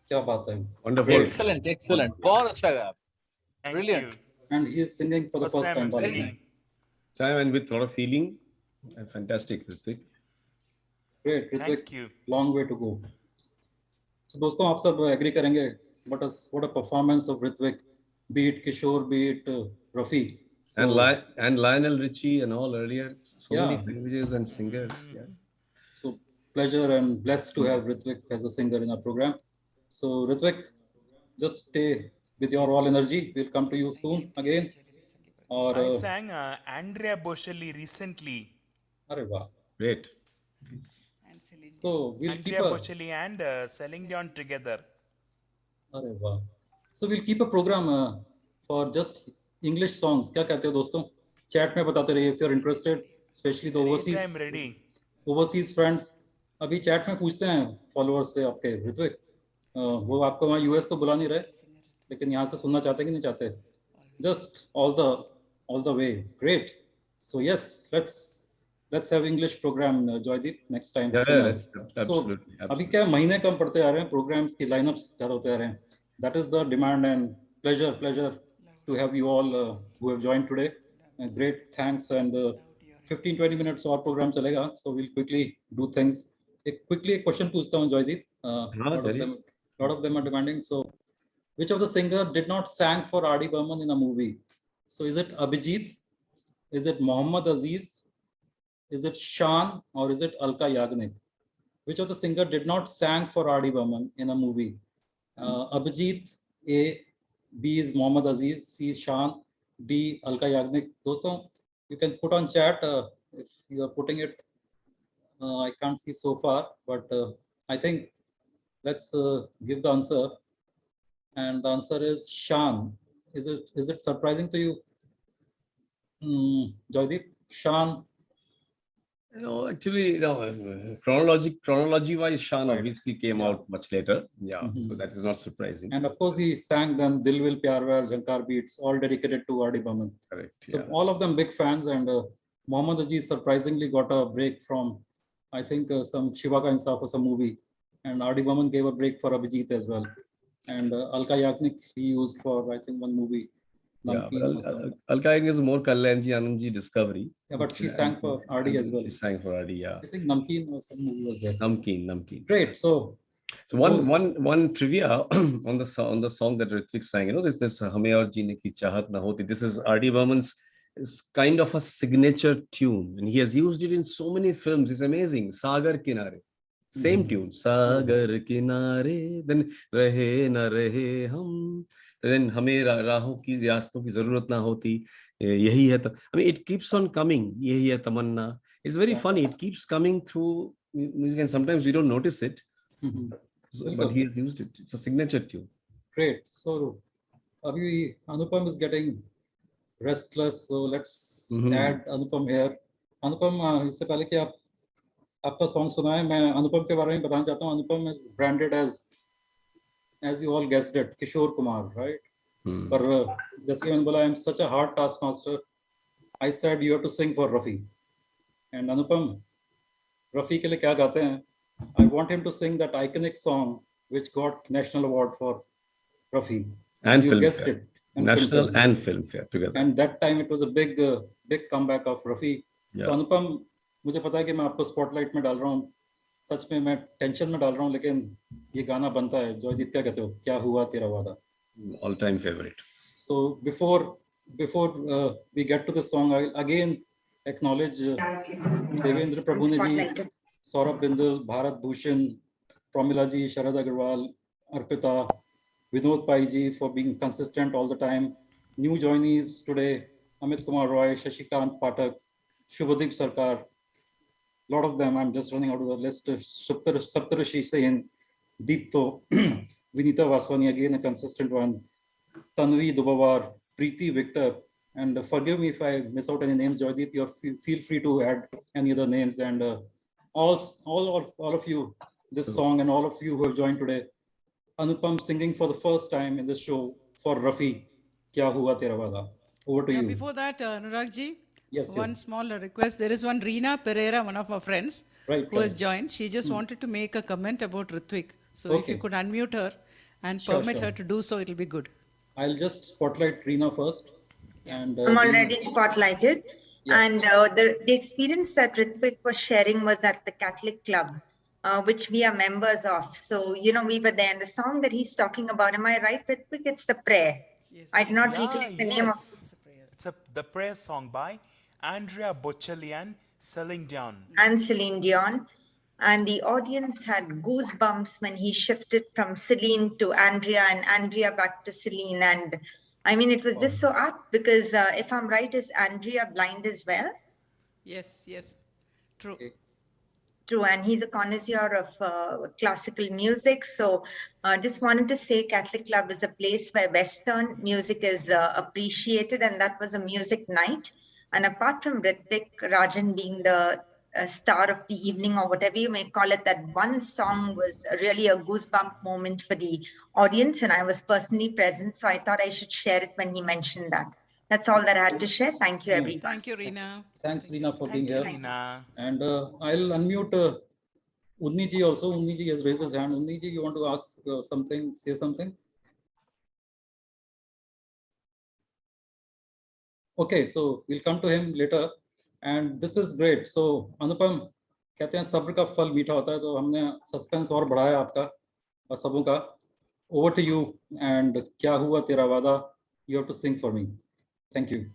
क्या बात है. Wonderful. Excellent, excellent. बहुत अच्छा गाया. Brilliant. And he is singing for the first time. Time and with a lot of feeling. Fantastic, Ritvik. Great, Ritvik. Long way to go. So दोस्तों आप सब agree करेंगे what a performance of Ritvik, be it Kishore, be it Rafi. So, and Lionel Richie and all earlier. So many languages and singers. Yeah. So pleasure and blessed to have Ritvik as a singer in our program. So Ritvik, just stay with your all energy. We'll come to you soon again. Or I sang Andrea Bocelli recently. Arre wow. Great. So we'll Andrea Bocelli and Celine Dion together. Arre wow. So we'll keep a program for just English songs. क्या कहते हो दोस्तों? Chat में बताते रहिए if you're interested, especially the overseas. I'm ready. Overseas friends. अभी chat में पूछते हैं followers से आपके ऋत्विक. वो आपको वहाँ US तो बुला नहीं रहे, लेकिन यहाँ से सुनना चाहते कि नहीं चाहते? Just all the way. Great. So yes, let's have English program, Joydeep, next time. Yeah, absolutely. So अभी क्या महीने कम पड़ते आ रहे हैं, programs की lineups ज़्यादा होते आ रहे हैं. That is the demand and pleasure to have you all who have joined today. Great thanks and 15-20 minutes और program चलेगा. So we'll quickly do things. Quickly एक question पूछता हूँ Joydeep. Lot of them are demanding. So which of the singer did not sang for R.D. Burman in a movie? So is it Abhijit? Is it Mohammad Aziz? Is it Shan or is it Alka Yagnik? Which of the singer did not sang for R.D. Burman in a movie? Abhijit, A. B is Mohammad Aziz, C is Shan, D Alka Yagnik. Doston, you can put on chat if you are putting it. I can't see so far, but I think let's give the answer. And the answer is Shan. Is it surprising to you, Joydeep? Shan. No, actually, no. Chronology-wise, Shan obviously came out much later. Yeah, so that is not surprising. And of course, he sang them Dil Vil Pyar Vyar, Jankar Beats, all dedicated to R.D. Burman. Correct. So all of them big fans, and Mohammad Aziz surprisingly got a break from, I think, some Shiva Ka Insaf or some movie, and R.D. Burman gave a break for Abhijit as well. And Alka Yagnik he used for, I think, one movie. Yeah, Alka Yagnik is more Kalyanji Anandji discovery. Yeah, but she sang for R.D. as well. She sang for R.D. Yeah. I think Namkeen or some movie was there. Namkeen. Great. So one trivia on the song that Ritvik sang. You know, this Hame aur Jeene ki chahat na hoti. This is R.D. Burman's kind of a signature tune, and he has used it in so many films. It's amazing. Sagar Kinare. Same tune. Sagar Kinare. Then Rahe na Rahe Hum. Then हमें राहों की रास्तों की जरूरत ना होती यही है तो I mean it keeps on coming यही है तमन्ना. It's very funny, it keeps coming through music and sometimes we don't notice it, but he has used it. It's a signature tune. Great. So abhi Anupam is getting restless, so let's add Anupam here. Anupam, इससे पहले कि आप आपका song सुनाएं, मैं अनुपम के बारे में बताना चाहता हूँ. Anupam is branded as you all guessed it, Kishore Kumar, right? पर जैसे कि मैंने बोला, I'm such a hard taskmaster. I said you have to sing for Rafi. And Anupam, Rafi के लिए क्या गाते हैं? I want him to sing that iconic song which got National Award for Rafi. And you guessed Filmfare. it. And National and Filmfare together. And that time it was a big comeback of Rafi. Yeah. So Anupam, मुझे पता है कि मैं आपको spotlight में डाल रहा हूँ. सच में मैं टेंशन में डाल रहा हूँ, लेकिन ये गाना बनता है. जॉयदीप क्या कहते हो? क्या हुआ तेरा वादा? All time favorite. So before we get to the song, I will again acknowledge Devendra Prabhune ji, Saurabh Bindal, Bharat Bhushan, Pramila ji, Sharad Agarwal, Arpita, Vinod Pai ji for being consistent all the time. New joinees today, Amit Kumar Roy, Shashikant Pathak, Shubhadeep Sarkar. Lot of them, I'm just running out of the list. Saptarishi Sen, Deepto, Vinita Vaswani, again a consistent one, Tanvi Dubawar, Preeti Victor, and forgive me if I miss out any names, Joydeep, feel free to add any other names, and all of you, this song, and all of you who have joined today. Anupam singing for the first time in this show for Rafi, Kya Hua Tera Wada. Over to you. Before that, Anurag ji, Yes, One yes. small request. There is one Reena Pereira, one of our friends, Right, who has right. joined. She just wanted to make a comment about Ritvik. So if you Okay. could unmute her and Sure, permit sure. her to do so, it'll be good. I'll just spotlight Reena first. And I'm we, already spotlighted. yeah. And the experience that Ritvik was sharing was at the Catholic Club, which we are members of. So, you know, we were there. And the song that he's talking about, am I right, Ritvik? It's The Prayer. I did not recollect the name of It's the prayer song by Andrea Bocelli and Celine Dion. and Celine Dion. And the audience had goosebumps when he shifted from Celine to Andrea and Andrea back to Celine. And I mean, it was just so apt because if I'm right, is Andrea blind as well? Yes, yes. True. Okay. True, and he's a connoisseur of classical music. So just wanted to say Catholic Club is a place where Western music is appreciated, and that was a music night. And apart from Ritvik, Rajan being the star of the evening or whatever you may call it, that one song was really a goosebump moment for the audience, and I was personally present, so I thought I should share it when he mentioned that. That's all that I had to share. Thank you, everyone. Thank you, Reena. Thanks, Reena, for being Thank you, here. Reena. And I'll unmute Unni ji also. Unni ji has raised his hand. Unni ji, you want to ask something, say something? Okay, so we'll come to him later. And this is great. So Anupam, कहते हैं सब्र का फल मीठा होता है, तो हमने सस्पेंस और बढ़ाया आपका और सबों का. Over to you. And क्या हुआ तेरा वादा? You have to sing for me. Thank you.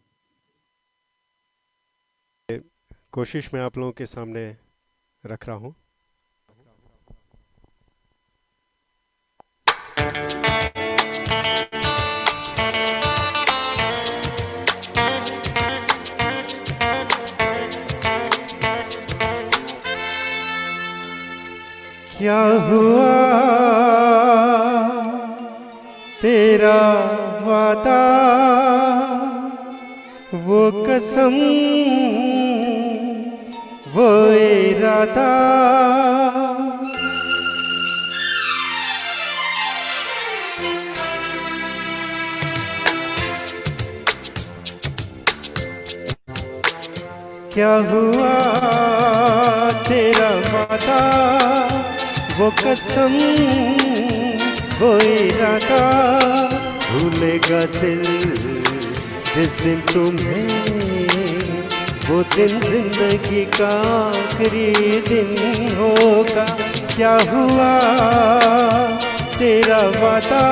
कोशिश मैं आप लोगों के सामने रख रहा हूँ. क्या हुआ तेरा वादा, वो कसम, वो इरादा, क्या हुआ तेरा वादा, वो कसम, वो इरादा, भूलेगा दिल जिस दिन तुम्हें, वो दिन जिंदगी का आखिरी दिन होगा. क्या हुआ तेरा वादा,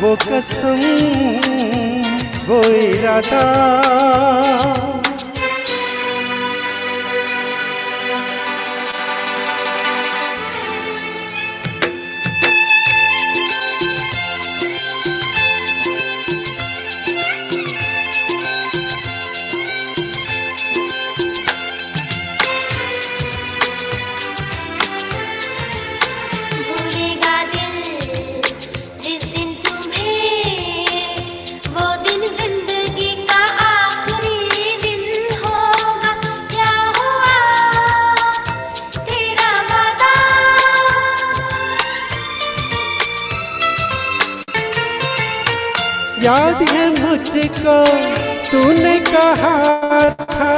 वो कसम, वो इरादा. याद है मुझको तूने कहा था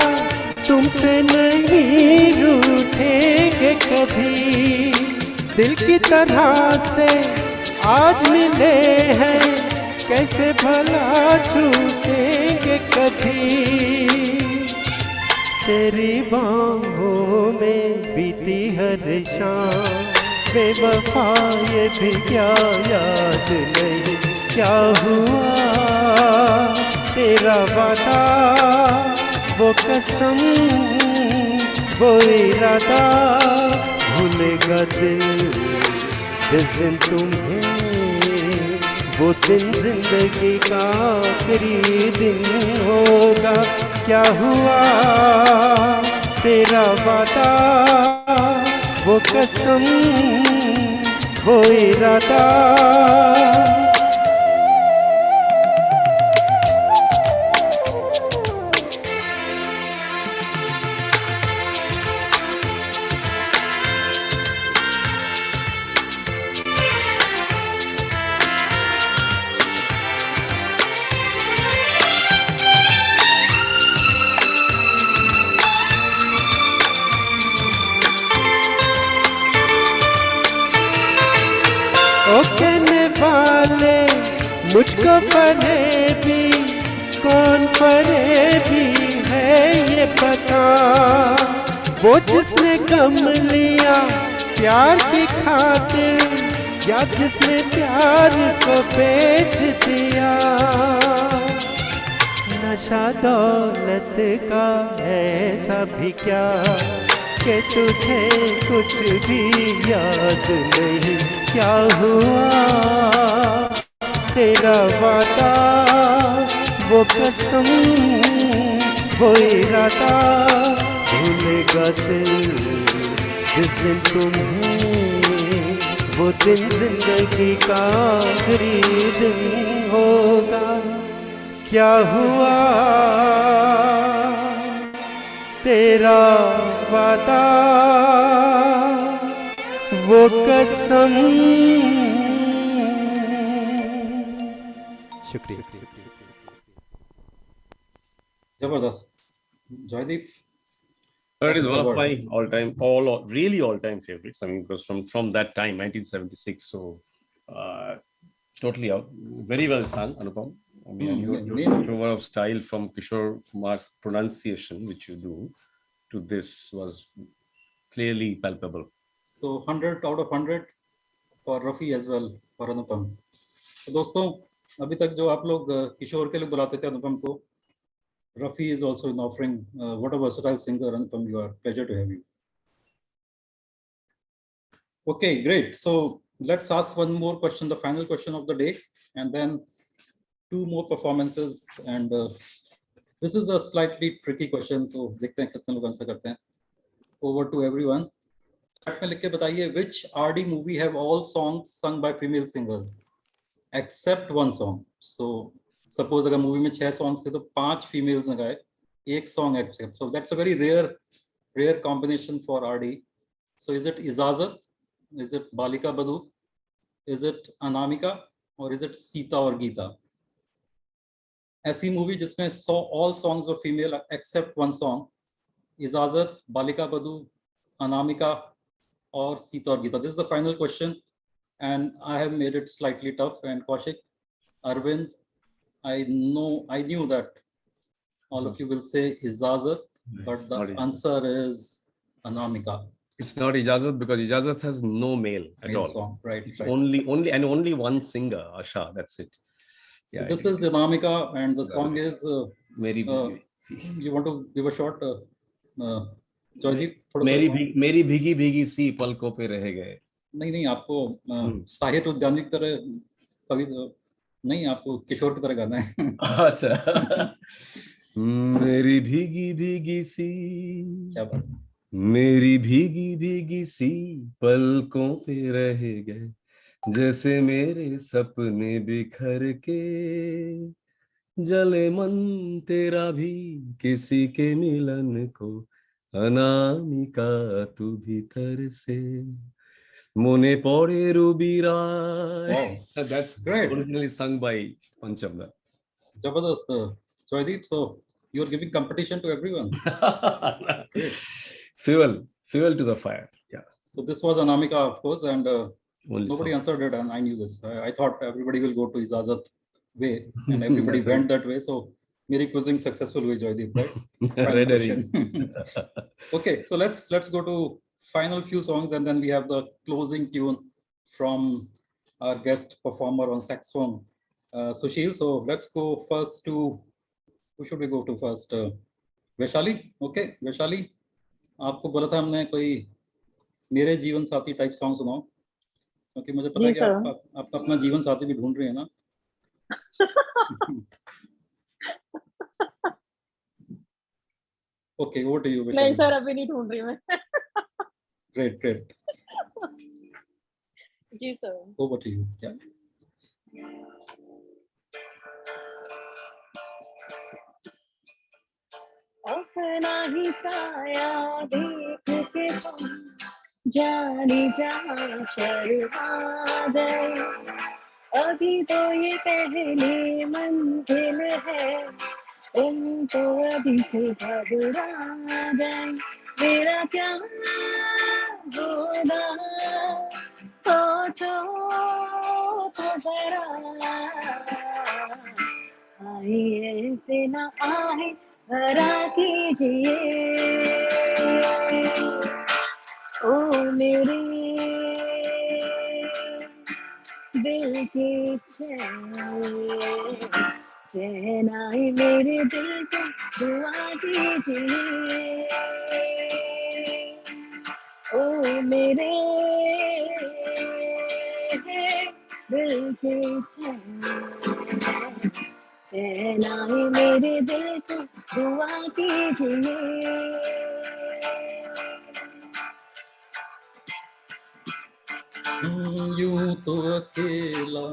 तुमसे नहीं रूठेंगे कभी, दिल की तरह से आज मिले हैं कैसे भला छूटेंगे कभी. तेरी बाहों में बीती हर शाम बेवफा ये भी क्या याद नहीं. क्या हुआ तेरा वादा, वो कसम, वो इरादा, भूलेगा दिल जिस दिन तुम्हें, वो दिन जिंदगी का आखिरी दिन होगा. क्या हुआ तेरा वादा, वो कसम, वो इरादा. ओ कहने वाले मुझको फरेबी, कौन फरेबी है ये पता, वो जिसने गम लिया प्यार की खातिर, या जिसने प्यार को बेच दिया। नशा दौलत का ऐसा भी क्या कि तुझे कुछ भी याद नहीं, क्या हुआ तेरा वादा, वो कसम, वो इरादा, भूलेगा दिल जिस दिन तुम्हें, वो दिन जिंदगी का आखिरी दिन होगा। क्या हुआ तेरा वादा, वो कसम। शुक्रिया। जबरदस्त Jaideep. It is one of my really all-time favorites. I mean, because from that time, 1976. So, totally out, very well sung, Anupam. I mean, your switchover of style from Kishore Kumar's pronunciation, which you do, to this was clearly palpable. So 100 out of 100 for Rafi as well, for Anupam. तो दोस्तों, अभी तक जो आप लोग किशोर के लिए बुलाते थे अनुपम को, Rafi is also in offering. What a versatile singer, Anupam. You are pleasure to have you. Okay, great. So let's ask one more question, the final question of the day, and then 2 more performances. And this is a slightly tricky question. So देखते हैं कितने लोग answer करते हैं. Over to everyone. Chat में लिख के बताइए which RD movie have all songs sung by female singers except one song. So suppose अगर मूवी में 6 सॉन्ग्स थे तो 5 फीमेल्स ने गाए, 1 song except. So that's a very rare combination for RD. So is it Ijaazat, is it Balika Badhu, is it Anamika, और is it Sita और गीता? ऐसी movie जिसमें all songs were female except one song, Ijaazat, Balika Badhu, Anamika और सीता और Geeta. This is the final question and I have made it slightly tough. And Kaushik, Arvind, I knew that all of you will say Ijazat, but the answer is Anamika. It's not Ijazat because Ijazat has no male at all. Song, right? It's only one singer, Asha. That's it. So this is Anamika, and the song is Meri you want to give a short Joydeep? मेरी भीगी भीगी सी पलकों पे रह गए. नहीं आपको साहित्य उद्यानिक तरह कवि नहीं, आपको किशोर की तरह गाना है. अच्छा. मेरी भीगी भीगी सी, क्या बात, मेरी भीगी भीगी सी पलकों पे रह गए, जैसे मेरे सपने बिखर के, जले मन तेरा भी किसी के मिलन को, अनामिका तू भीतर से Mone pore rubirai. Wow, that's great. Originally sung by Panchabda. Jabardast, Joydeep. So you're giving competition to everyone. Fuel to the fire. Yeah. So this was Anamika, of course, and nobody song. answered it, and I knew this. I thought everybody will go to Ijazat way, and everybody went that way. So मेरी quizzing successful हुई Joydeep, right? Okay, so let's go to final few songs, and then we have the closing tune from our guest performer on saxophone, Sushil. So let's go first to, who should we go to first? Vaishali. Okay, Vaishali, आपको बोला था हमने कोई मेरे जीवन साथी type song सुनाओ, क्योंकि मुझे पता है कि आप तो अपना जीवन साथी भी ढूंढ रहे हैं ना. Okay, over to you, Vaishali. नहीं सर, अभी नहीं ढूंढ रही मैं. Great. जी sir. Over to you. Yeah. अपना ही साया देख के तुम जाने जा शर्मा गए, अभी तो ये पहली मंजिल है, तुम तो अभी से घबरा गए, मेरा क्या होगा सोचो आए ऐसे ना आए भरा कीजिए ओ मेरे दिल के चैन आए मेरे दिल को दुआ कीजिए ओ मेरे दिल के चैन आए मेरे दिल को दुआ कीजिए यूं तो अकेला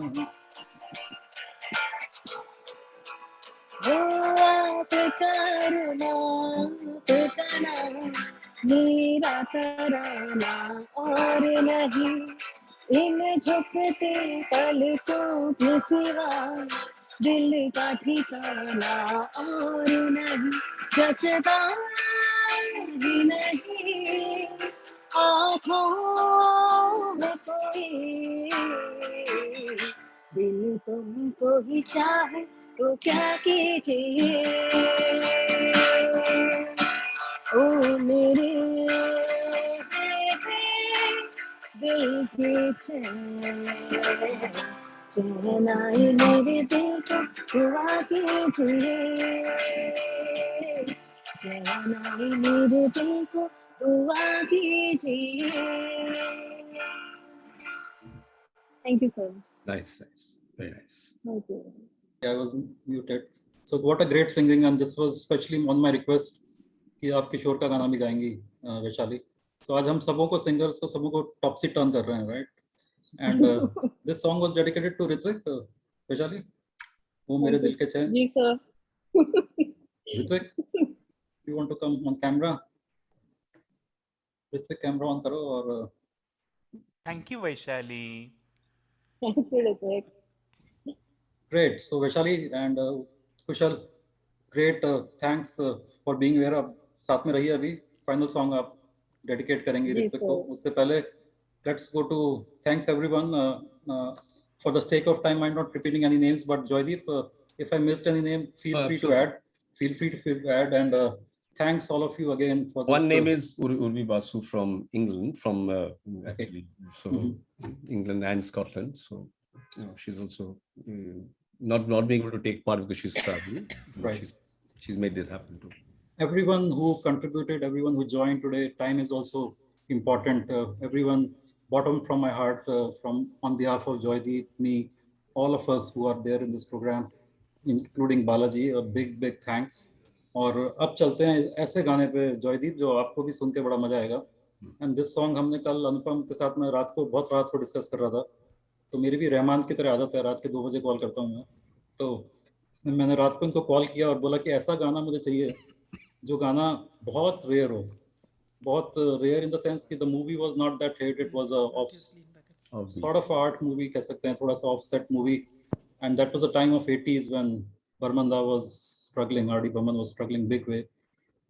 आप करना मेरा तराना और नहीं इन झुकते पलकों के सिवा दिल का ठिकाना और नहीं जचता ही नहीं आँखों में कोई दिल तुमको ही चाहे तो क्या कीजिए ओ मेरे दिल के चैन आए मेरे दिल को दुआ कीजिए चैन आए मेरे दिल को दुआ कीजिए thank you sir Nice, nice, very nice. Thank you I was muted. So what a great singing, and this was especially on my request कि आप किशोर का गाना भी गाएंगी वैशाली. So आज हम सबों को सिंगर्स को सबों को टॉपसी टर्न कर रहे हैं, right? And this song was dedicated to Ritvik, Vaishali. वो मेरे दिल के चैन. जी sir. Ritvik, you want to come on camera? Ritvik camera on करो और. Thank you, Vaishali. Thank you, Ritvik. Great. So Vaishali and Kushal, great. Thanks for being here. आप साथ में रहिए अभी. Final song आप dedicate करेंगे ऋत्विक को. उससे पहले let's go to thanks everyone. For the sake of time, I'm not repeating any names, but Joydeep, if I missed any name, feel free to add. Feel free to add. And thanks all of you again for this. One name is Urvi Basu from England, from actually England and Scotland. So she's also not being able to take part because she's traveling. Right. She's made this happen too. Everyone who contributed, everyone who joined today, time is also important. Everyone, bottom from my heart, from on behalf of Joydeep, me, all of us who are there in this program, including Balaji, a big thanks. और अब चलते हैं ऐसे गाने पे जॉयदीप जो आपको भी सुन के बड़ा मजा आएगा. एंड दिस सॉन्ग हमने कल अनुपम के साथ में रात को डिस्कस कर रहा था. तो मेरी भी रहमान की तरह आदत है, रात के 2 बजे कॉल करता हूँ मैं. तो मैंने रात को इनको कॉल किया और बोला कि ऐसा गाना मुझे चाहिए जो गाना बहुत रेयर हो, बहुत रेयर इन द सेंस कि the movie was not that hit, it was a sort of art movie कह सकते हैं, थोड़ा सा offset movie. And that was a time of 80s when Burman was struggling, R D Burman was struggling big way.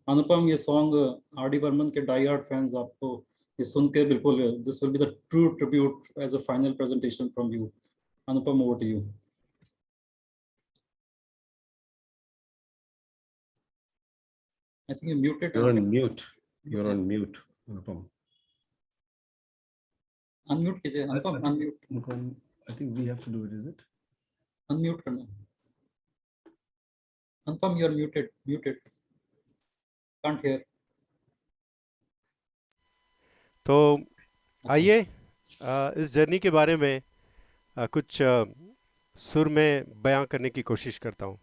Anupam, ये song R D Burman के die hard fans आपको ये सुन के बिल्कुल, this will be the true tribute as a final presentation from you. Anupam, over to you. I think you're muted. You're on mute. You're on mute, Anupam. Unmute कीजिए अनुपम. Unmute. I think we have to do it. Is it? Unmute करना. Anupam, you're muted. Can't hear. तो आइए इस journey के बारे में कुछ सुर में बयां करने की कोशिश करता हूँ.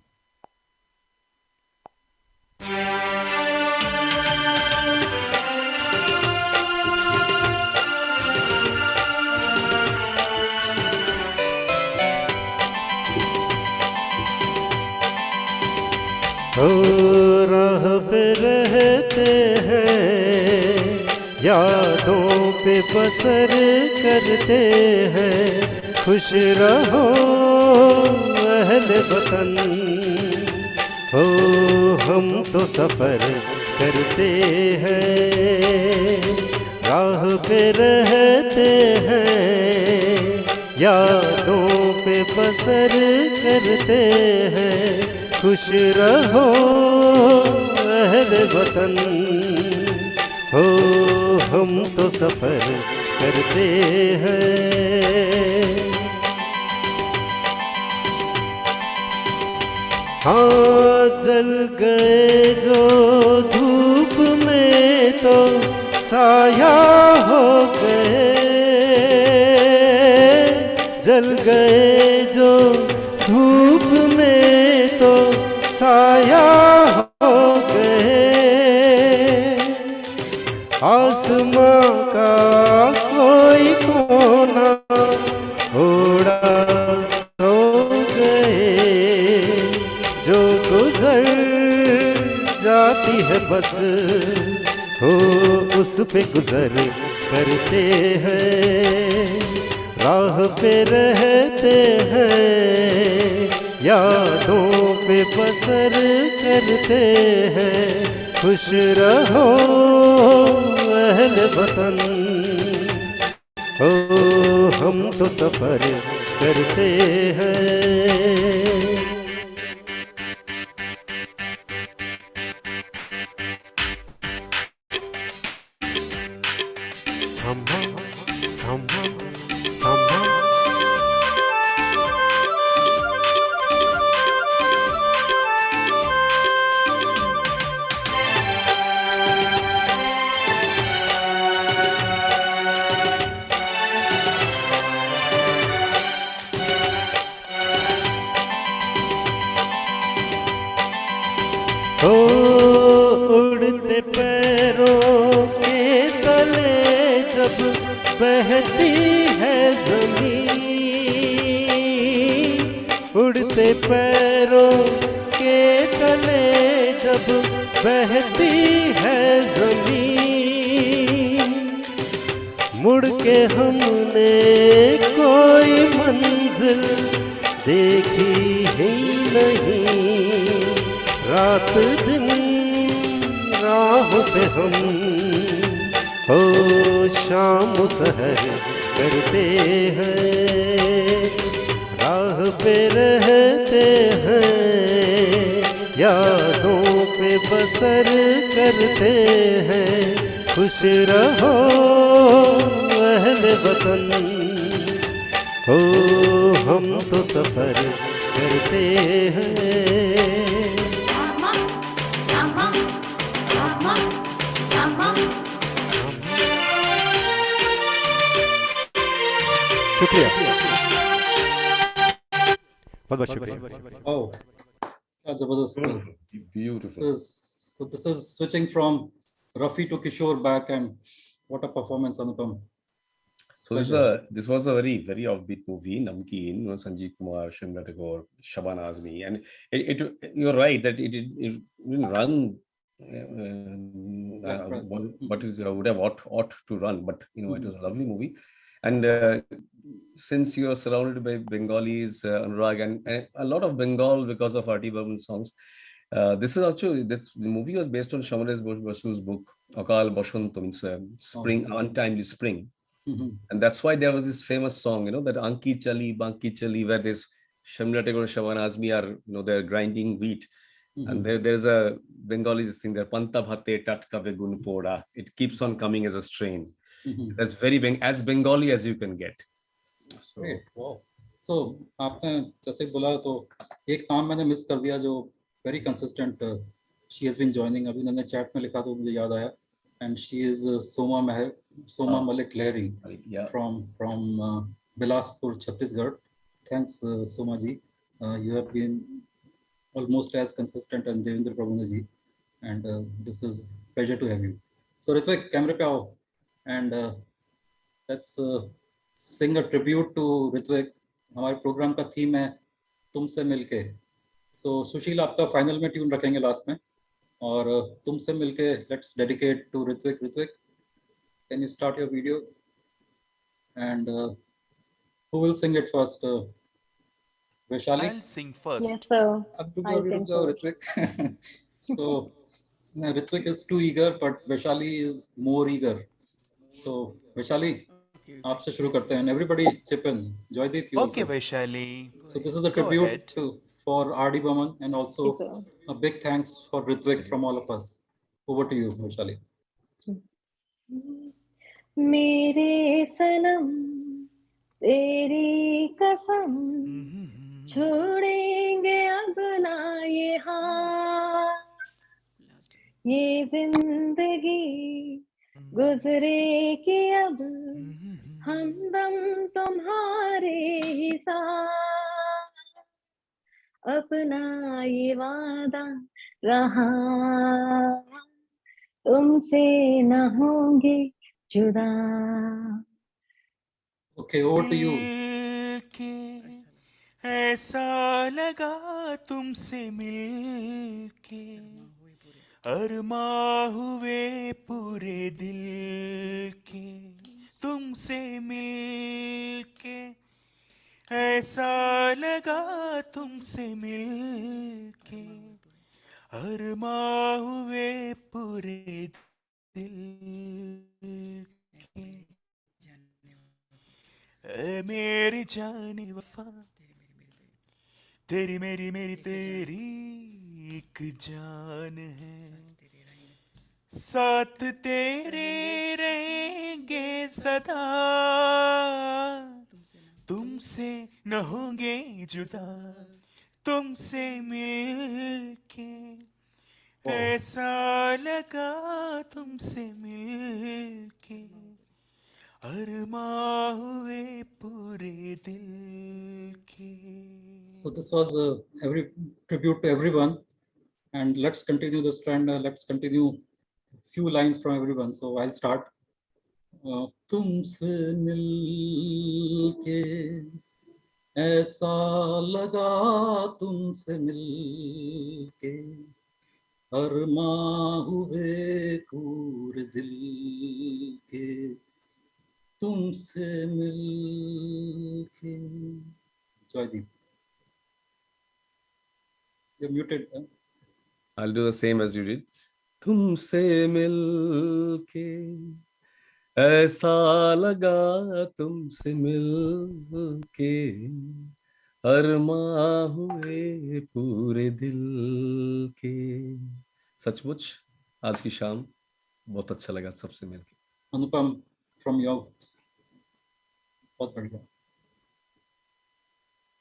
राह पे रहते हैं, यादों पे बसर करते हैं, खुश रहो अहले वतन, हो हम तो सफर करते हैं. राह पे रहते हैं, यादों पे बसर करते हैं, खुश रहो अहले वतन, हो हम तो सफर करते हैं। हाँ जल गए जो धूप में तो साया हो गए, जल गए जो धूप में तो साया हो गए। आसमां का कोई कोना उड़ा सो गए, जो गुजर जाती है बस हो उस पे गुजर करते हैं। राह पे रहते हैं, यादों पे बसर करते हैं। खुश रहो अहले वतन, हो हम तो सफर करते हैं। Samba, samba, samba. ओ उड़ते पैरों के तले जब बहती है ज़मीन, उड़ते पैरों के तले जब बहती है ज़मीन, मुड़ के हमने कोई मंजिल देखी ही नहीं। रात दिन राह पे हम हो शाम सहर करते हैं। राह पे रहते हैं, यादों पे बसर करते हैं। खुश रहो अहले वतन, हो हम तो सफर करते हैं। शुक्रिया, बहुत शुक्रिया। Oh, क्या जबरदस्त। Beautiful. So this is switching from Rafi to Kishore back, and what a performance, Anupam. So this was a very very offbeat movie. Namkeen, Sanjeev Kumar, Shimla Tagore, Shaban Azmi, and you're right that it didn't run. What is would have ought to run, but it was a lovely movie. And since you are surrounded by Bengalis, Anurag, and a lot of Bengal because of R.T. Burman songs, this movie was based on Shamaresh Basu's book Akal Bashant, means spring, untimely spring. And that's why there was this famous song, that Anki Chali, Banki Chali, where this Shamla Tagore and Shaban Azmi are, they're grinding wheat. And there's a Bengali this thing there, Panta Bhate Tatka Begun Poda. It keeps on coming as a strain. That's very as Bengali as you can get. So, wow. So आपने जैसे बोला तो एक नाम मैंने miss कर दिया जो very consistent. She has been joining. अभी उन्होंने chat में लिखा तो मुझे याद आया. And she is Soma Malik Lahiri from Bilaspur, Chhattisgarh. Thanks, Soma ji. You have been almost as consistent as Devendra Prabhuji ji, and this is pleasure to have you. So Ritvik, camera pe aao, and let's sing a tribute to Ritvik. हमारे programme का theme है तुमसे मिलके. So सुशील आपका final में tune रखेंगे last में, और तुमसे मिलके let's dedicate to Ritvik. Ritvik, can you start your video? And who will sing it first? Vaishali? I'll sing first. Yes, sir. रुक जाओ Ritvik. So Ritvik is too eager, but Vaishali is more eager. So Vaishali, आपसे शुरू करते हैं. Everybody chip in. Joydeep, you Okay, also. Vaishali. So this is a tribute to for R.D. Burman, and also Yes, sir. a big thanks for Ritvik from all of us. Over to you, Vaishali. मेरे सनम तेरी कसम छोड़ेंगे अब ना ये हाथ, ये जिंदगी गुजरेगी अब हमदम तुम्हारे ही साथ, अपना ये वादा रहा तुमसे न होंगे जुदा. Okay, over to you. मिलके ऐसा लगा तुमसे मिलके, अरमा हुए पूरे दिल के, तुमसे मिलके ऐसा लगा तुमसे मिलके, अरमा हुए पूरे दिल के, ऐ मेरी जाने वफा, तेरी मेरी मेरी तेरी एक जान है, साथ तेरे रहेंगे सदा, तुमसे न होंगे जुदा, तुमसे मिलके ऐसा लगा तुमसे मिलके, अरमा हुए पूरे दिल के. So this was every tribute to everyone, and let's continue this trend. Let's continue few lines from everyone. So I'll start. तुमसे मिलके ऐसा लगा तुमसे मिलके, अरमा हुए पूरे दिल के, तुमसे मिलके. Joydeep, you're muted. I'll do the same as you did. तुमसे मिलके ऐसा लगा तुमसे मिलके, अरमा हुए पूरे दिल के. सचमुच आज की शाम बहुत अच्छा लगा सबसे मिलके. अनुपम from your, बहुत बढ़िया.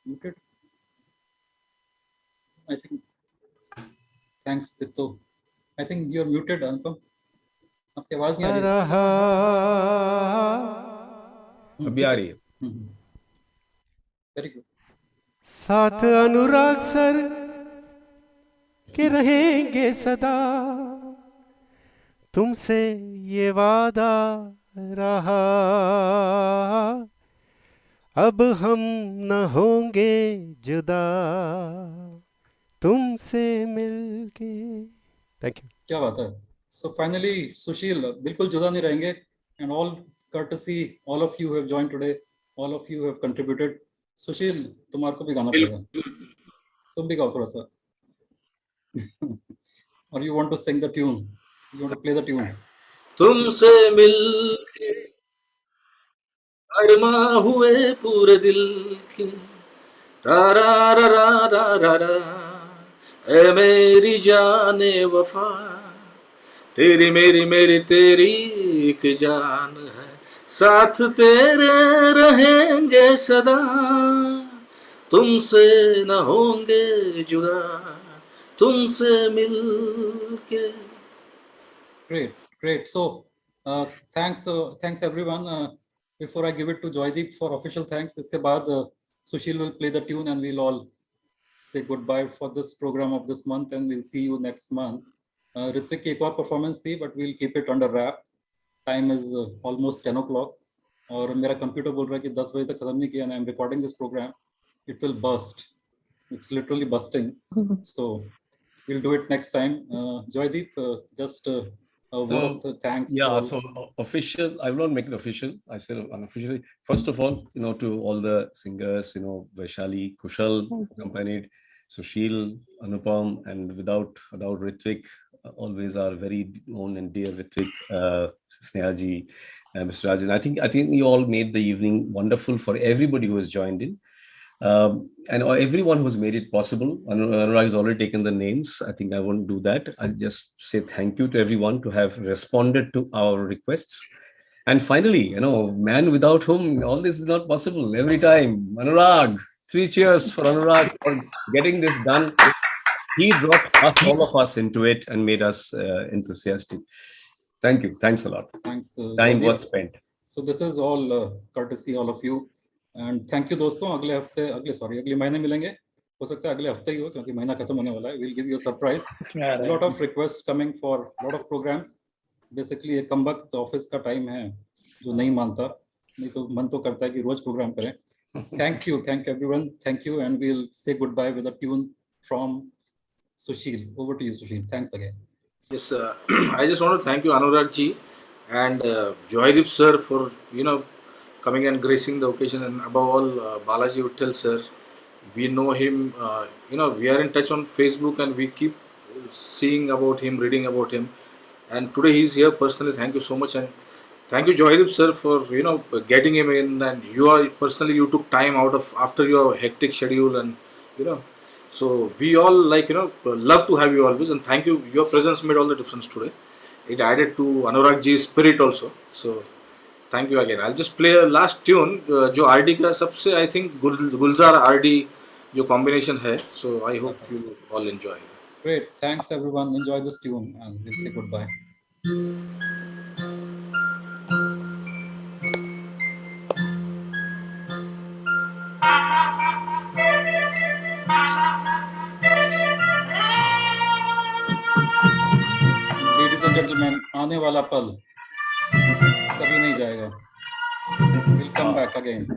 Muted. I think. Thanks, Dipto. I think you're muted, Anupam. आपकी आवाज नहीं आ रही. अभी आ रही है. Very good. साथ अनुराग सर के रहेंगे सदा, तुमसे ये वादा रहा, अब हम न होंगे जुदा, तुमसे मिलके. Thank you. क्या बात है. So finally, Sushil, बिल्कुल जुदा नहीं रहेंगे, and all courtesy, all of you who have joined today, all of you who have contributed. Sushil, तुम्हारे को भी गाना पड़ेगा. तुम भी गाओ थोड़ा सा. Or you want to sing the tune? You want to play the tune? तुमसे मिलके अरमा हुए पूरे दिल के, तारा रा रा रा रा रा, ऐ मेरी जाने वफा, तेरी मेरी मेरी तेरी एक जान है, साथ तेरे रहेंगे सदा, तुमसे न होंगे जुदा, तुमसे मिलके. Great. So thanks everyone. Before I give it to Joydeep for official thanks, इसके बाद Sushil will play the tune and we'll all say goodbye for this program of this month, and we'll see you next month. Ritvik की एक और performance थी, but we'll keep it under wrap. Time is almost 10 o'clock. और मेरा computer बोल रहा है कि 10 बजे तक खत्म नहीं किया, and I'm recording this program. It will burst. It's literally busting. So we'll do it next time. Joydeep, just one of the thanks. Yeah, so official, I will not make it official. I said unofficially. First of all, to all the singers, Vaishali, Kushal accompanied, Sushil, Anupam, and without Ritvik, always our very own and dear Ritvik, Snehaji, Mr. Rajan. I think you all made the evening wonderful for everybody who has joined in. And everyone who's made it possible. Anurag has already taken the names. I think I won't do that. I'll just say thank you to everyone to have responded to our requests. And finally, man without whom all this is not possible. Every time, Anurag, 3 cheers for Anurag for getting this done. He brought all of us into it and made us enthusiastic. Thank you. Thanks a lot. Thanks. Time well spent. So this is all courtesy all of you. And thank you दोस्तों. अगले महीने मिलेंगे. हो सकता है अगले हफ्ते ही हो क्योंकि महीना खत्म होने वाला है. We'll give you a surprise. A lot of requests coming for a lot of programs. Basically एक कम वक्त ऑफिस का टाइम है जो नहीं मानता. नहीं तो मन तो करता है कि रोज प्रोग्राम करें. Thank everyone. Thank you, and we'll say goodbye with a tune from Sushil. Over to you, Sushil. Thanks again. Yes, I just want to thank you, Anurag ji, and Joydeep sir for coming and gracing the occasion, and above all, Balaji Vittal sir. We know him. We are in touch on Facebook, and we keep seeing about him, reading about him, and today he's here personally. Thank you so much, and thank you, Joydeep sir, for getting him in, and you took time out of after your hectic schedule, and so we all love to have you always, and thank you. Your presence made all the difference today. It added to Anurag ji's spirit also. So thank you again. I'll just play a last tune. जो RD का सबसे I think Gulzar RD जो combination है. So I hope you all enjoy. Great. Thanks everyone. Enjoy this tune, and we'll say goodbye. Ladies and gentlemen, आने वाला पल कभी नहीं जाएगा. We'll come back again.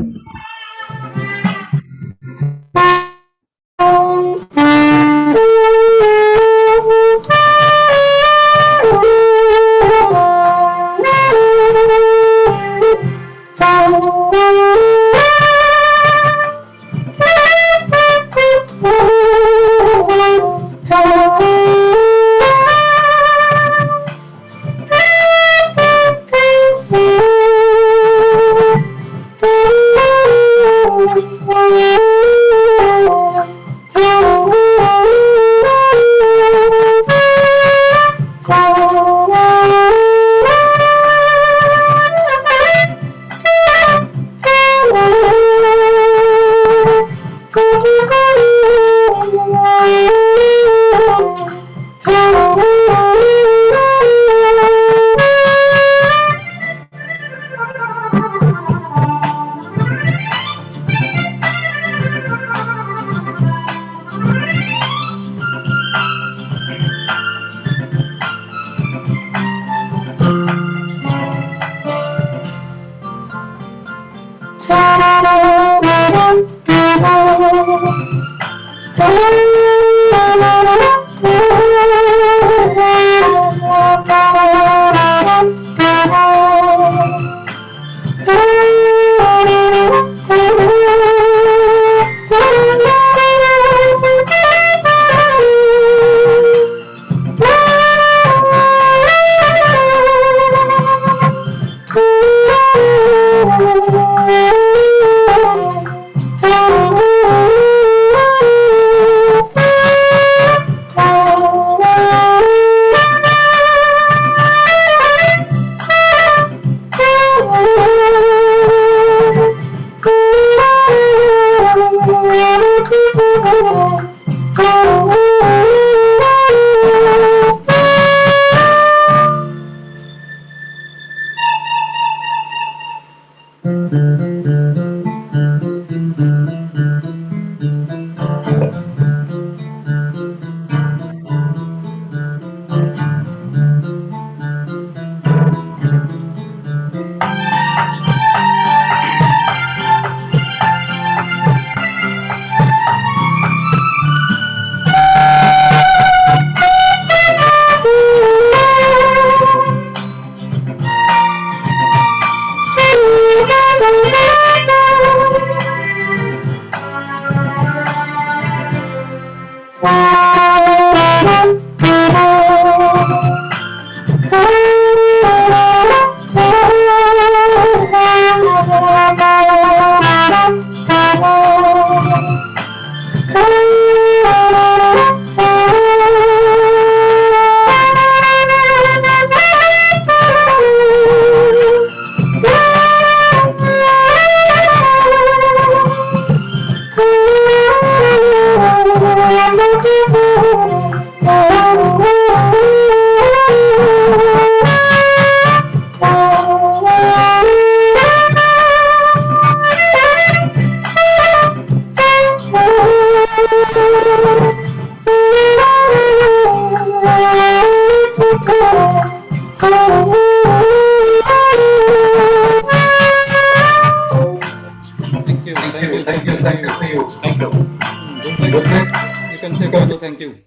you can say Faizo, thank you.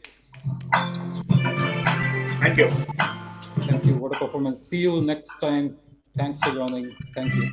Thank you. Thank you. What a performance. See you next time. Thanks for joining. Thank you.